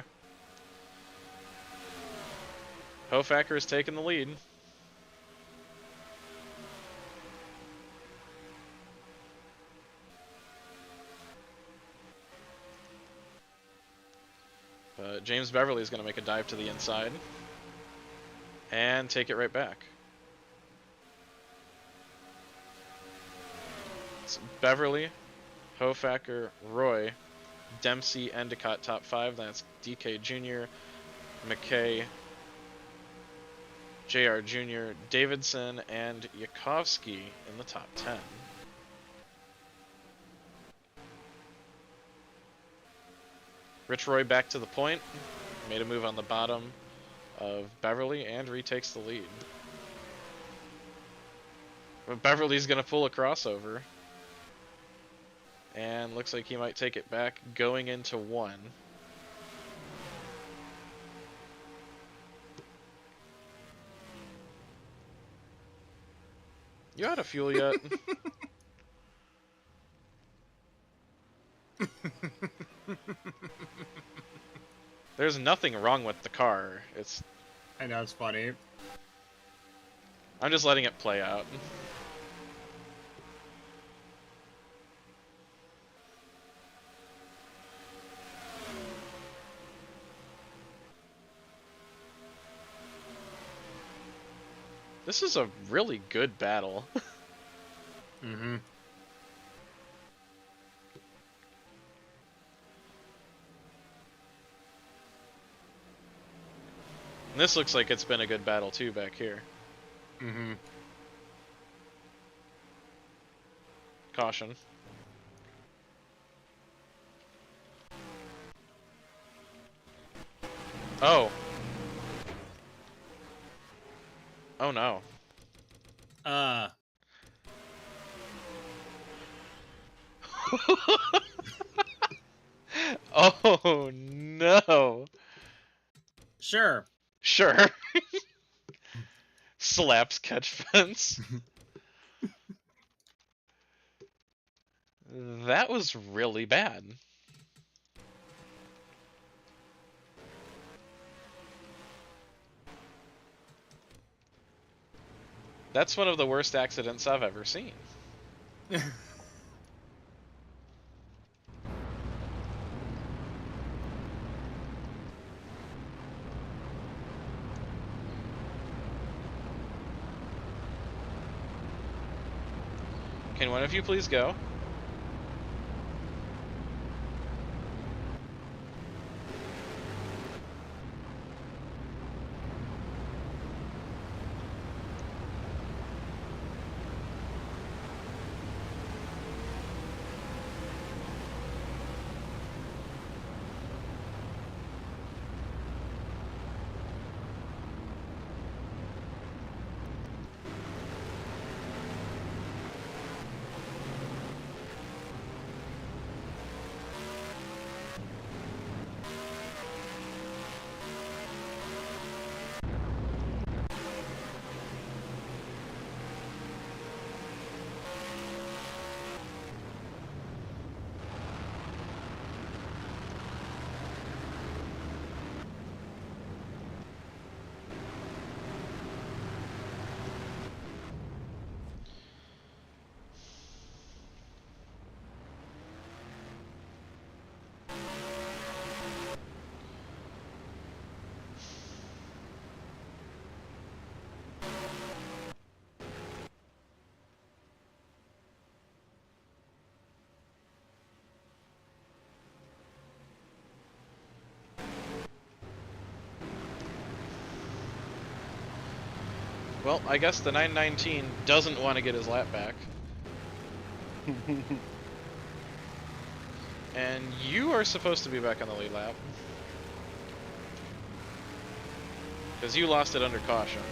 Hofacker has taken the lead. James Beverly is going to make a dive to the inside and take it right back. It's Beverly, Hofacker, Roy, Dempsey, Endicott top 5. That's DK Jr., McKay, JR Jr., Davidson, and Yakovsky in the top 10. Rich Roy back to the point. Made a move on the bottom of Beverly and retakes the lead. But Beverly's going to pull a crossover. And looks like he might take it back going into 1. You out of fuel yet? There's nothing wrong with the car. I know, it's funny. I'm just letting it play out. This is a really good battle. Mm-hmm. And this looks like it's been a good battle too back here. Mm-hmm. Caution. Oh. Oh no. Oh no. Sure. Sure. Slaps catch fence. That was really bad. That's one of the worst accidents I've ever seen. Can one of you please go? Well, I guess the 919 doesn't want to get his lap back. And you are supposed to be back on the lead lap. Because you lost it under caution.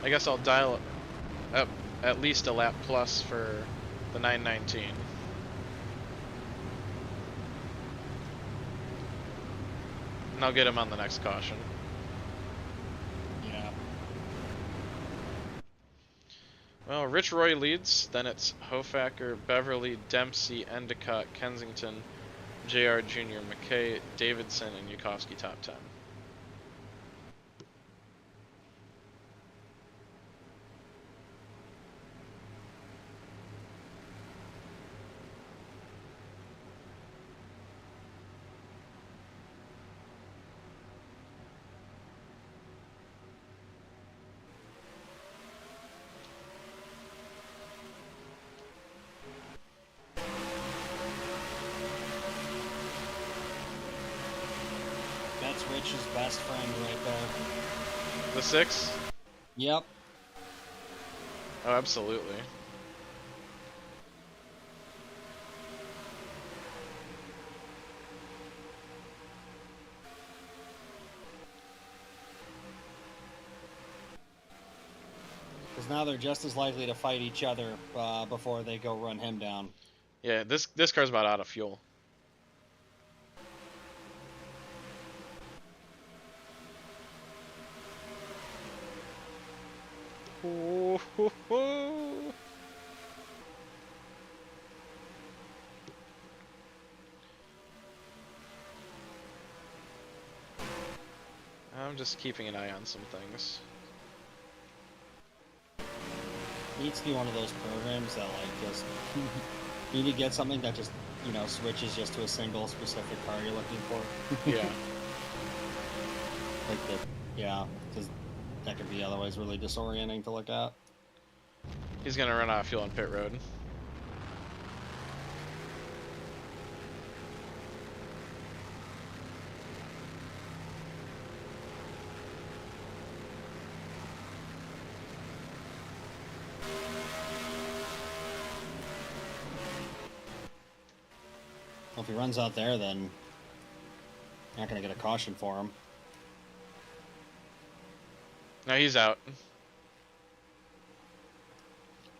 I guess I'll dial up at least a lap plus for the 919. And I'll get him on the next caution. Yeah. Well, Rich Roy leads, then it's Hofacker, Beverly, Dempsey, Endicott, Kensington, JR Jr., McKay, Davidson, and Yukovsky top 10. Rich's best friend right there. The 6? Yep. Oh, absolutely. Because now they're just as likely to fight each other before they go run him down. Yeah, this car's about out of fuel. Ooh, hoo, hoo. I'm just keeping an eye on some things. Needs to be one of those programs that like just you need to get something that just switches just to a single specific car you're looking for. Yeah. Because that could be otherwise really disorienting to look at. He's gonna run out of fuel on pit road. Well, if he runs out there, then you're not going to get a caution for him. No, he's out.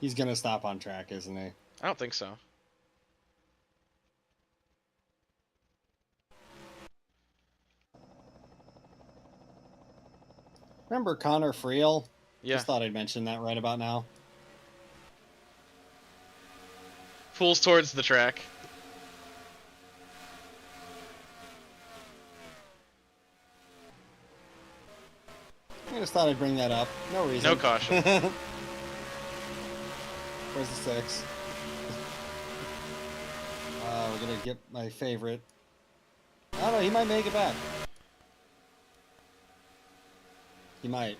He's going to stop on track, isn't he? I don't think so. Remember Connor Friel? Yeah. Just thought I'd mention that right about now. Pulls towards the track. I just thought I'd bring that up. No reason. No caution. Where's the 6? We're going to get my favorite. Oh, no, he might make it back. He might.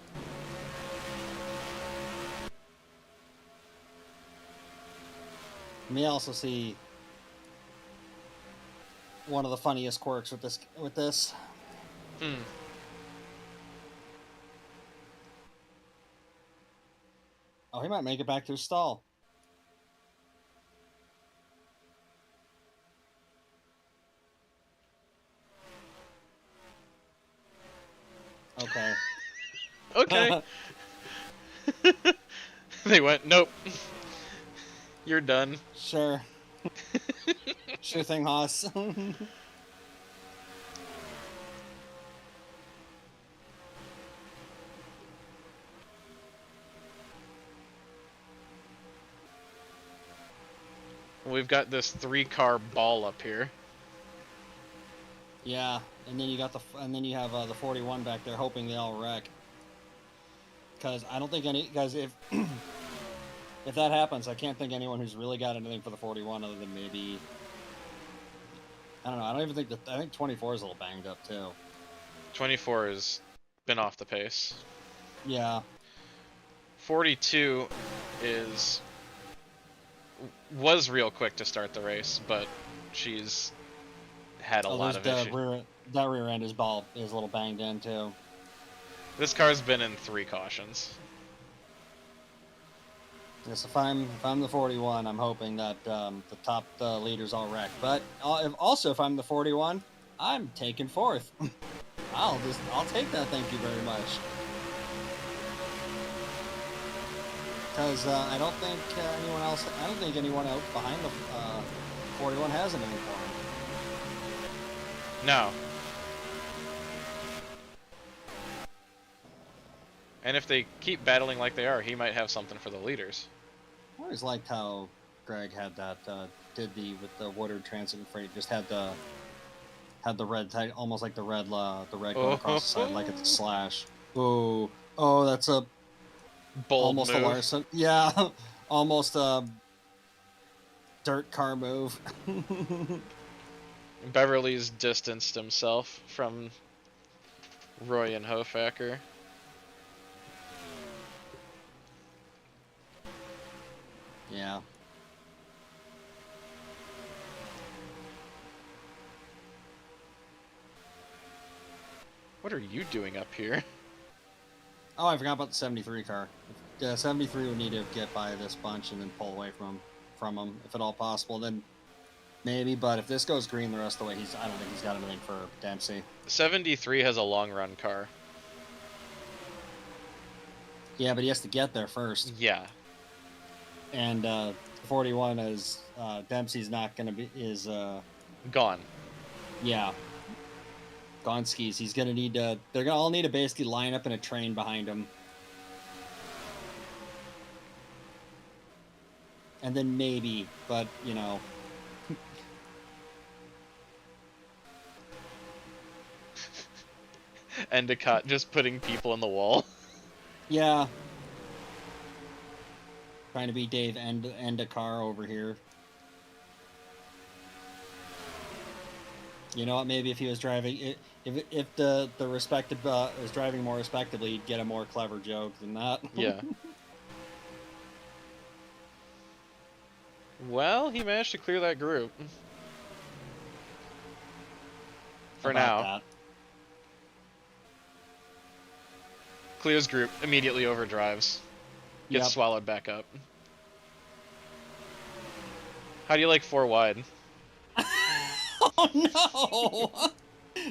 You may also see one of the funniest quirks with this. Oh, he might make it back to his stall. Okay. Okay. They went, nope. You're done. Sure. Sure thing, Haas. We've got this 3-car ball up here. Yeah, and then you got you have the 41 back there, hoping they all wreck. Because I don't think guys, if if that happens, I can't think anyone who's really got anything for the 41 other than maybe, I don't know. I don't even think I think 24 is a little banged up too. 24 has been off the pace. Yeah. 42 was real quick to start the race, but she's had a lot of issues. That rear end is a little banged in too. This car's been in 3 cautions. Yes, if I'm the 41, I'm hoping that the top leaders all wreck. But if I'm the 41, I'm taking 4th. I'll take that. Thank you very much. Because I don't think anyone out behind the 41 has anything for him. No. And if they keep battling like they are, he might have something for the leaders. I always liked how Greg had that with the Woodard Transit and Freight, just had the red tight, almost like the red going across the side, like it's a slash. Oh, that's a bold almost move. A Larson. Yeah, almost a dirt car move. Beverly's distanced himself from Roy and Hofacker. Yeah. What are you doing up here? Oh, I forgot about the 73 car. The 73 would need to get by this bunch and then pull away from him, if at all possible. Then maybe, but if this goes green the rest of the way, I don't think he's got anything for Dempsey. 73 has a long run car. Yeah, but he has to get there first. Yeah. And 41 is Dempsey's not going to be gone. Yeah. Gone skis. He's going to need to. They're going to all need to basically line up in a train behind him. And then maybe, but you know. Endicott just putting people in the wall. Yeah. Trying to be Dave Endicott over here. You know what? Maybe if he was driving, if the respected was driving more respectably, he'd get a more clever joke than that. Yeah. Well, he managed to clear that group. For now. That. Clears group, immediately overdrives. Gets swallowed back up. How do you like 4 wide? Oh no!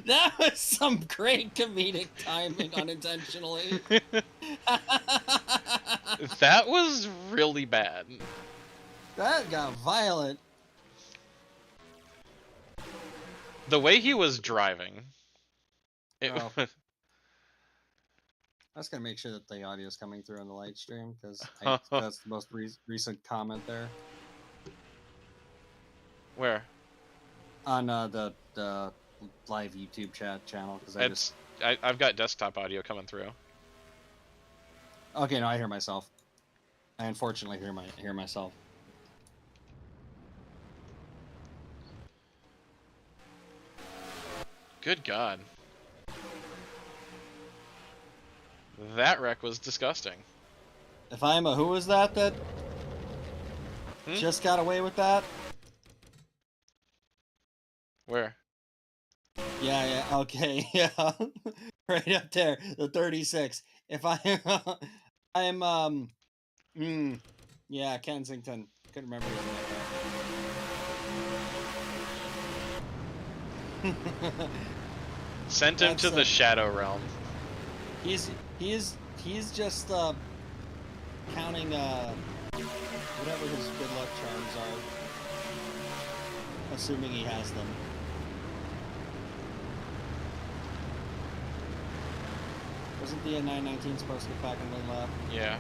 That was some great comedic timing unintentionally. That was really bad. That got violent. The way he was driving. Oh. I was gonna make sure that the audio is coming through on the light stream because that's the most recent comment there. Where? On the live YouTube channel because I've got desktop audio coming through. Okay, no, I hear myself. I unfortunately hear myself. Good God. That wreck was disgusting. If I'm who was that just got away with that? Where? Yeah, okay, yeah. Right up there, the 36. If I'm yeah, Kensington. Couldn't remember his name. Sent him to the Shadow Realm. He's just counting whatever his good luck charms are, assuming he has them. Wasn't the 919 supposed to get back in the lap? Yeah.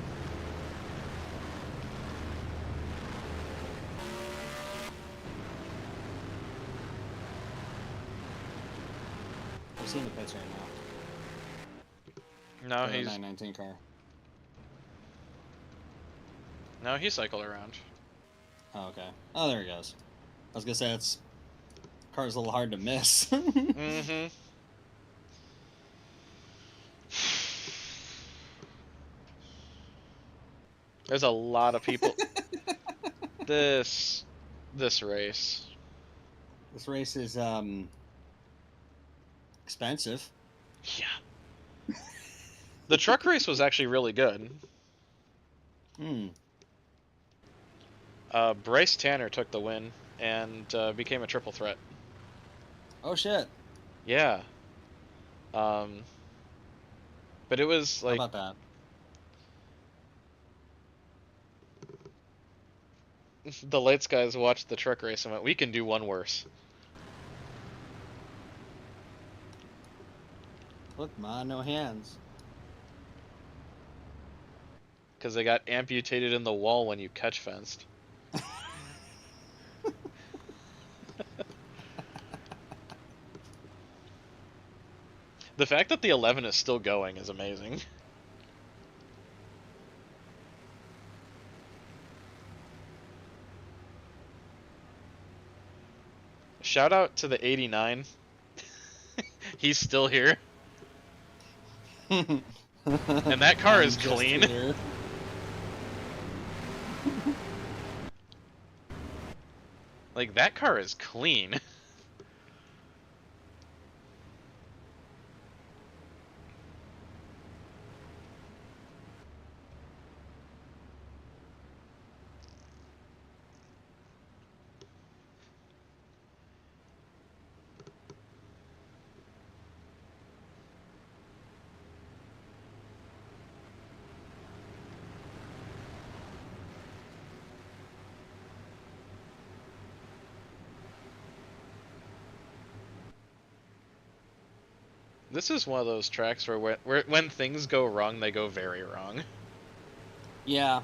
We're seeing the pits right now. No, he's 919 car. No, he cycled around. Oh, okay. Oh, there he goes. I was gonna say it's car's a little hard to miss. Mm-hmm. There's a lot of people. This race. This race is expensive. Yeah. The truck race was actually really good. Bryce Tanner took the win and became a triple threat. Oh shit. Yeah. But it was like. How about that? The Lights guys watched the truck race and went, "We can do one worse." Look, ma, no hands. Because they got amputated in the wall when you catch fenced. The fact that the 11 is still going is amazing. Shout out to the 89. He's still here. And that car is clean. Like, that car is clean. This is one of those tracks where when things go wrong, they go very wrong. Yeah.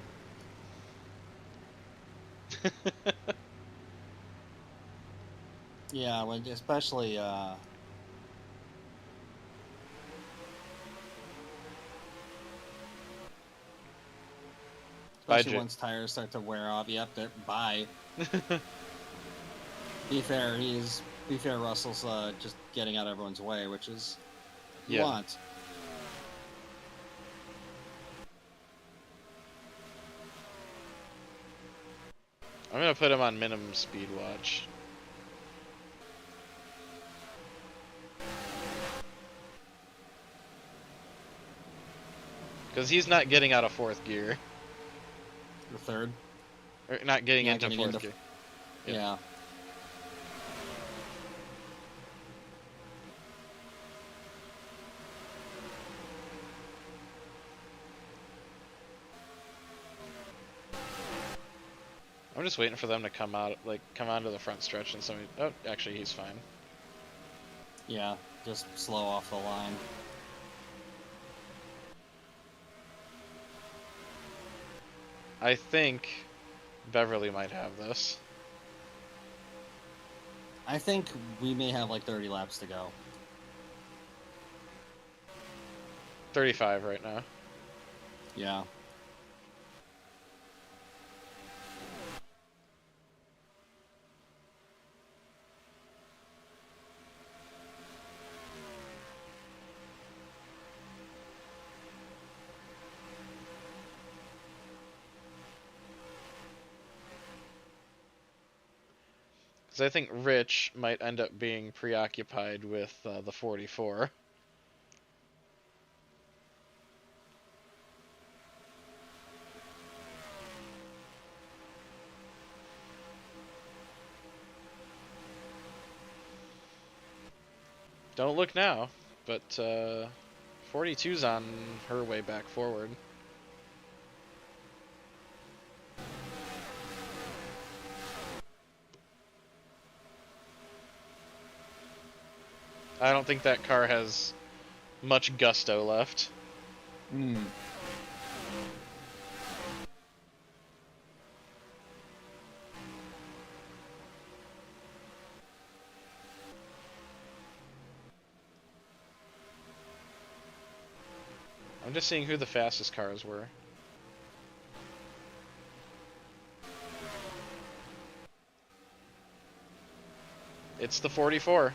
Yeah, when especially especially once tires start to wear off. Yep, they're bye. Be fair, Russell's just getting out of everyone's way, which is you want. I'm gonna put him on minimum speed watch. Because he's not getting out of fourth gear. The third? Or not getting into fourth gear. Yeah. I'm just waiting for them to come out, come onto the front stretch and somebody. Oh, actually, he's fine. Yeah, just slow off the line. I think Beverly might have this. I think we may have like 30 laps to go. 35 right now. Yeah. Because I think Rich might end up being preoccupied with the 44. Don't look now, but 42's on her way back forward. I don't think that car has much gusto left. Hmm. I'm just seeing who the fastest cars were. It's the 44.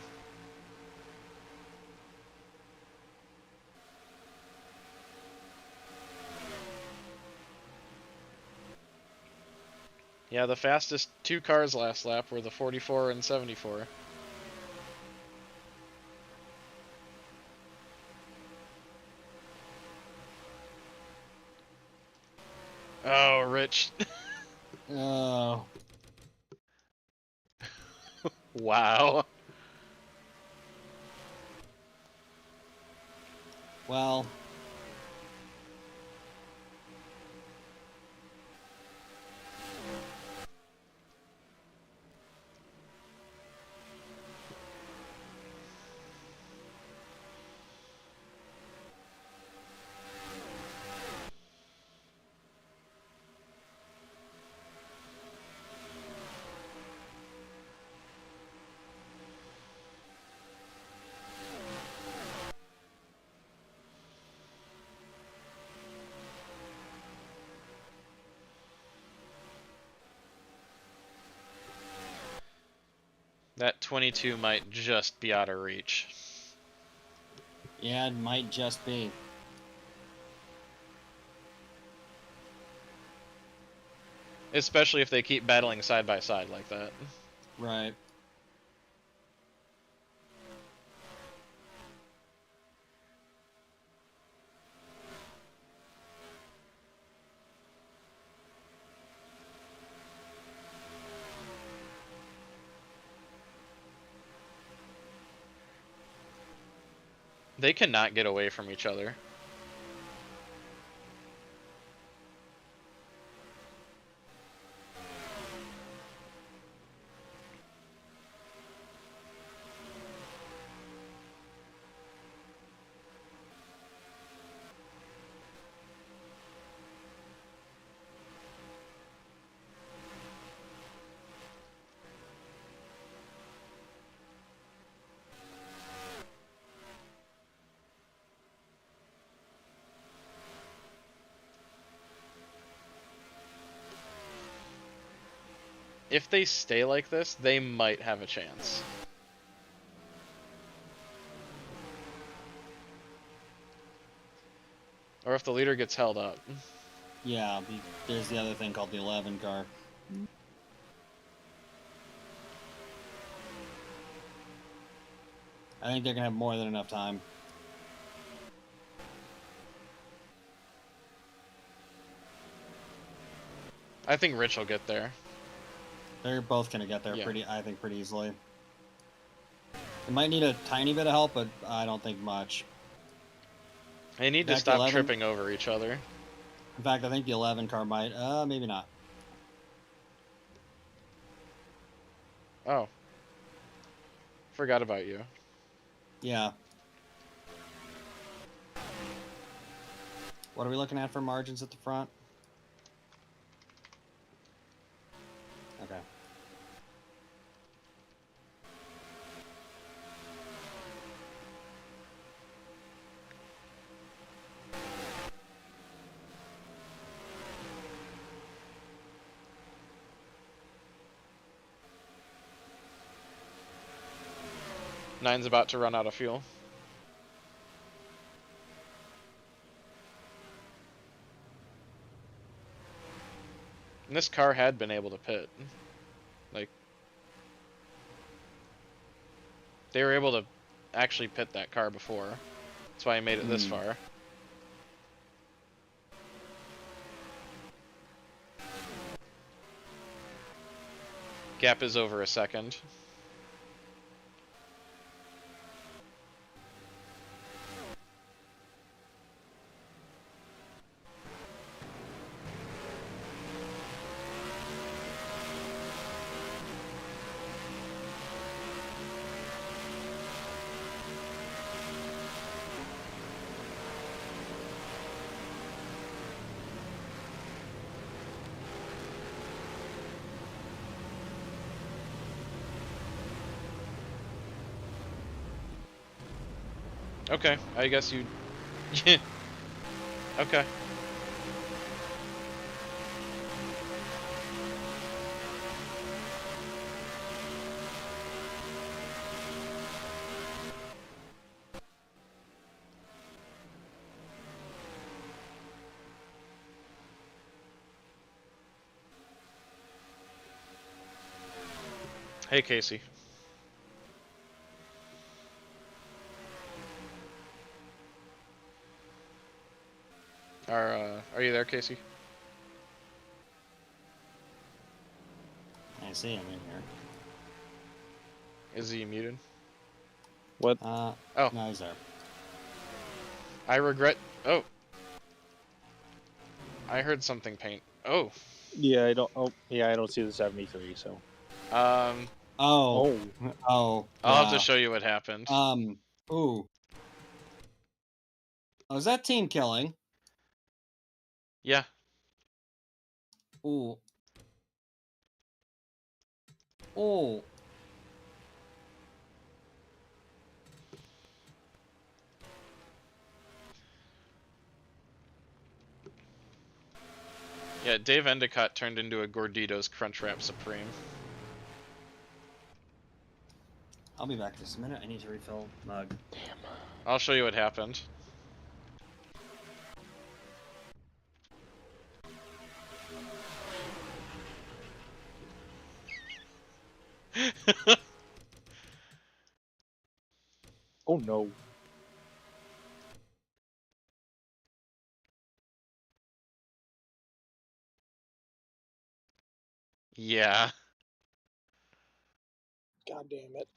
Yeah, the fastest two cars last lap were the 44 and 74. Oh, Rich. Oh. Wow. Well. That 22 might just be out of reach. Yeah, it might just be. Especially if they keep battling side by side like that. Right. They cannot get away from each other. if they stay like this, they might have a chance. Or if the leader gets held up. Yeah, there's the other thing called the 11 car. I think they're going to have more than enough time. I think Rich will get there. They're both going to get there Yeah. I think, pretty easily. They might need a tiny bit of help, but I don't think much. They need to Back to stop 11. tripping over each other. In fact, I think the 11 car might. Maybe not. Oh. Forgot about you. Yeah. What are we looking at for margins at the front? Okay. Nine's about to run out of fuel. And this car had been able to pit. Like, they were able to actually pit that car before. That's why I made it this far. Gap is over a second. Okay, I guess you... Okay. Hey, Casey. Are you there, Casey? I see him in here. Is he muted? What? Oh. No, he's there. I regret... Oh. I heard something paint. Oh. Yeah, I don't. Oh, yeah, I don't see the 73. So. Oh. Oh. I'll have to yeah. show you what happened. Ooh. Oh, is that team killing? Yeah. Ooh. Oh. Yeah, Dave Endicott turned into a Gordito's Crunchwrap Supreme. I'll be back in just a minute. I need to refill mug. Damn. I'll show you what happened. Oh no. Yeah. God damn it.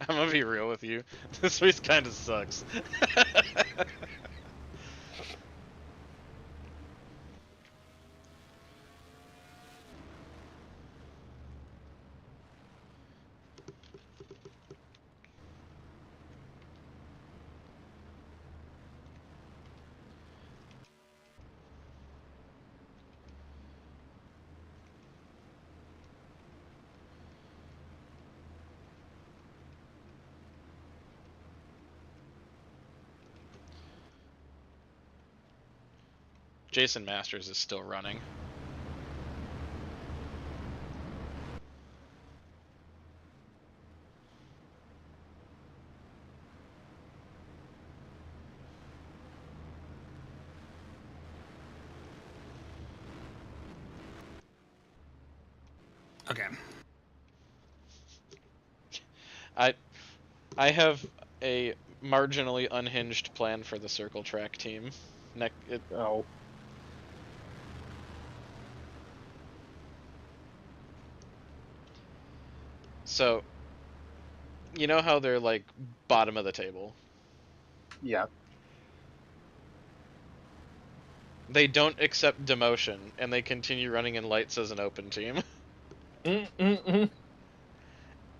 I'm gonna be real with you. This race kind of sucks. Jason Masters is still running. Okay. I have a marginally unhinged plan for the circle track team. Oh. So, you know how they're like bottom of the table? Yeah. They don't accept demotion, and they continue running in lights as an open team.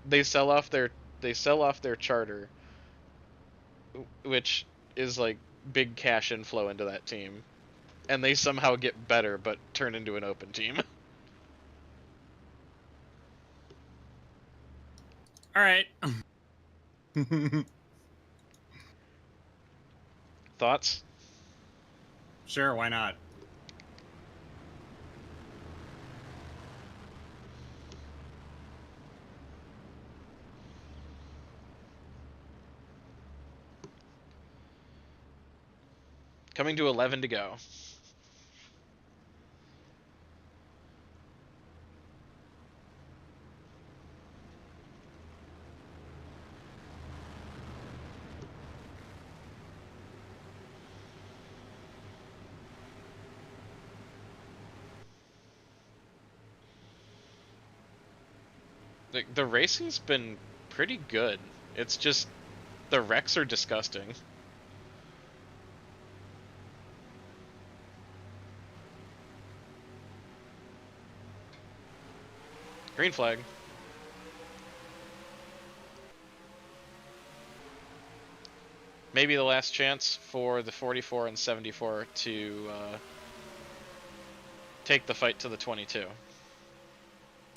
They sell off their charter, which is like big cash inflow into that team, and they somehow get better but turn into an open team. All right. Thoughts? Sure, why not? Coming to 11 to go. The racing's been pretty good. It's just the wrecks are disgusting. Green flag. Maybe the last chance for the 44 and 74 to take the fight to the 22.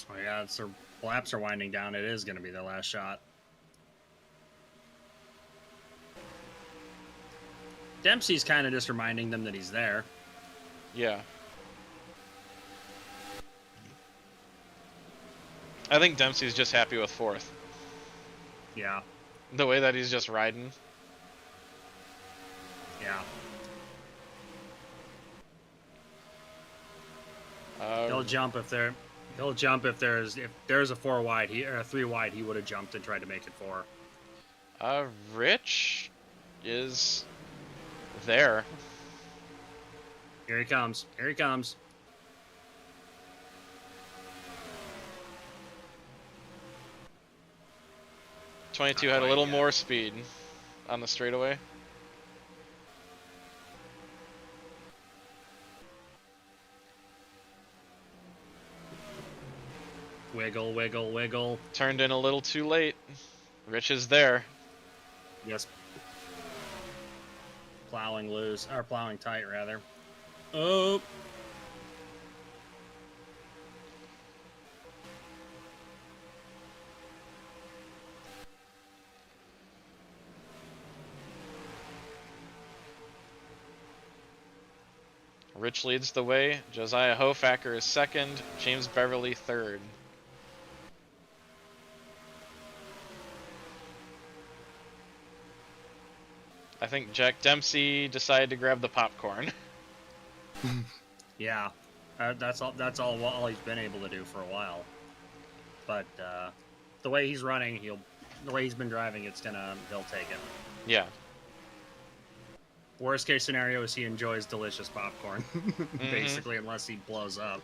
Oh yeah, it's their laps are winding down. It is going to be their last shot. Dempsey's kind of just reminding them that he's there. Yeah. I think Dempsey's just happy with fourth. Yeah. The way that he's just riding. Yeah. He'll jump if there. He'll jump if there's a 4 wide or a 3 wide. He would have jumped and tried to make it 4. Rich is there. Here he comes. Here he comes. '22 had a little more speed on the straightaway. Wiggle, wiggle, wiggle. Turned in a little too late. Rich is there. Yes. Plowing loose, or plowing tight, rather. Oh. Rich leads the way. Josiah Hofacker is second. James Beverly third. I think Jack Dempsey decided to grab the popcorn. Yeah, that's all he's been able to do for a while. But the way he's running, the way he's been driving, he'll take it. Yeah. Worst case scenario is he enjoys delicious popcorn, basically, unless he blows up.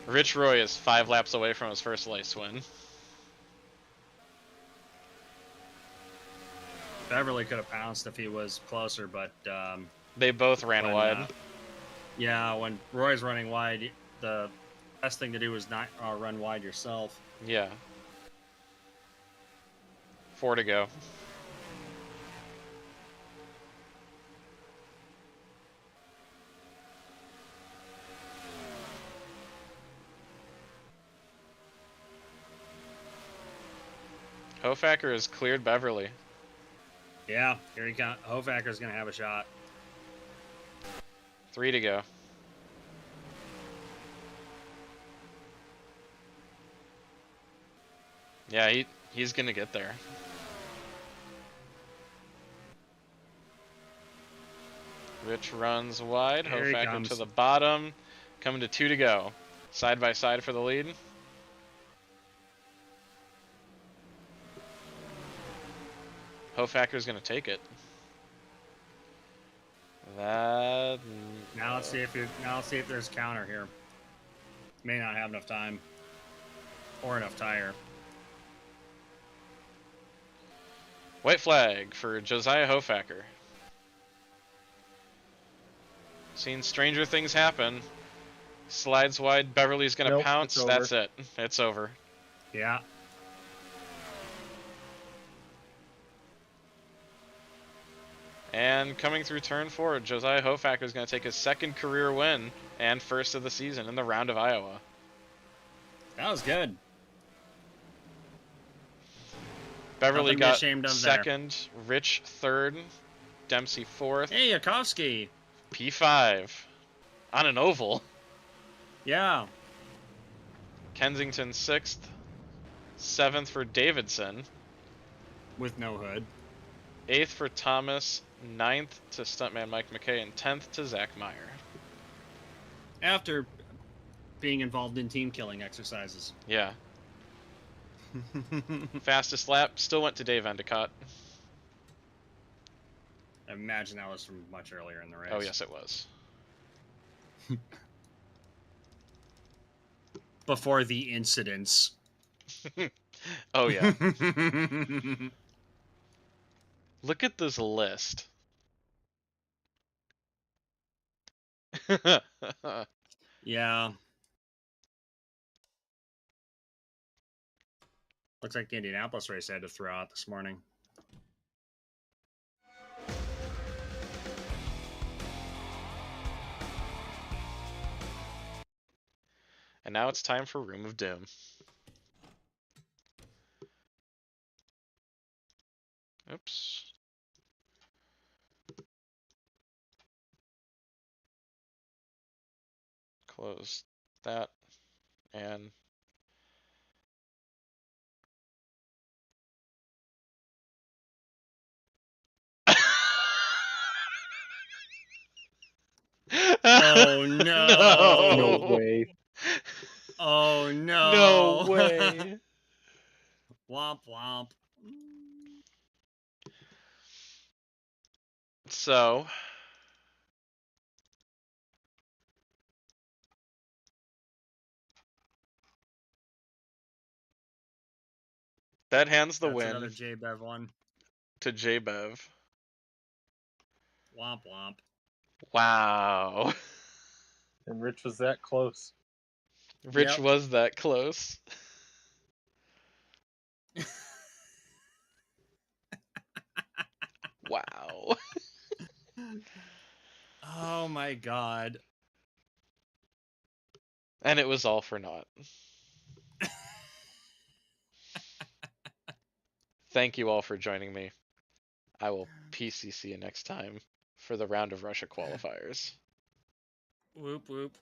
Rich Roy is 5 laps away from his first race win. Beverly could have pounced if he was closer, but they both ran wide. Yeah, when Roy's running wide, the best thing to do is not run wide yourself. Yeah. 4 to go. Hofacker has cleared Beverly. Yeah, here he comes. Hofacker's going to have a shot. 3 to go. Yeah, he's gonna get there. Rich runs wide. Here he Hofacker comes. to the bottom. Coming to 2 to go. Side by side for the lead. Hofacker's gonna take it. That. Now let's see if there's a counter here. May not have enough time or enough tire. White flag for Josiah Hofacker. Seen stranger things happen. Slides wide. Beverly's gonna Nope, pounce. it's over. That's it. It's over. Yeah. And coming through turn 4, Josiah Hofacker is going to take his 2nd career win and 1st of the season in the round of Iowa. That was good. Beverly Nothing to be got ashamed of there. 2nd, Rich 3rd, Dempsey 4th, Hey, Yakovsky. P5 on an oval. Yeah. Kensington 6th, 7th for Davidson, With no hood. 8th for Thomas, 9th to stuntman Mike McKay, and 10th to Zach Meyer. After being involved in team killing exercises. Yeah. Fastest lap still went to Dave Endicott. I imagine that was from much earlier in the race. Oh yes, it was. Before the incidents. Oh yeah. Look at this list. Yeah. Looks like the Indianapolis race I had to throw out this morning. And now it's time for Room of Doom. Oops. Close that and Oh no! No way. Oh no! No way. Womp womp. So that hands the That's win another J-Bev one. to J-Bev. Womp womp. Wow. And Rich was that close. Rich Yep. was that close. Wow. Oh my god. And it was all for naught. Thank you all for joining me. I will PCC you next time for the round of Russia qualifiers. Whoop whoop.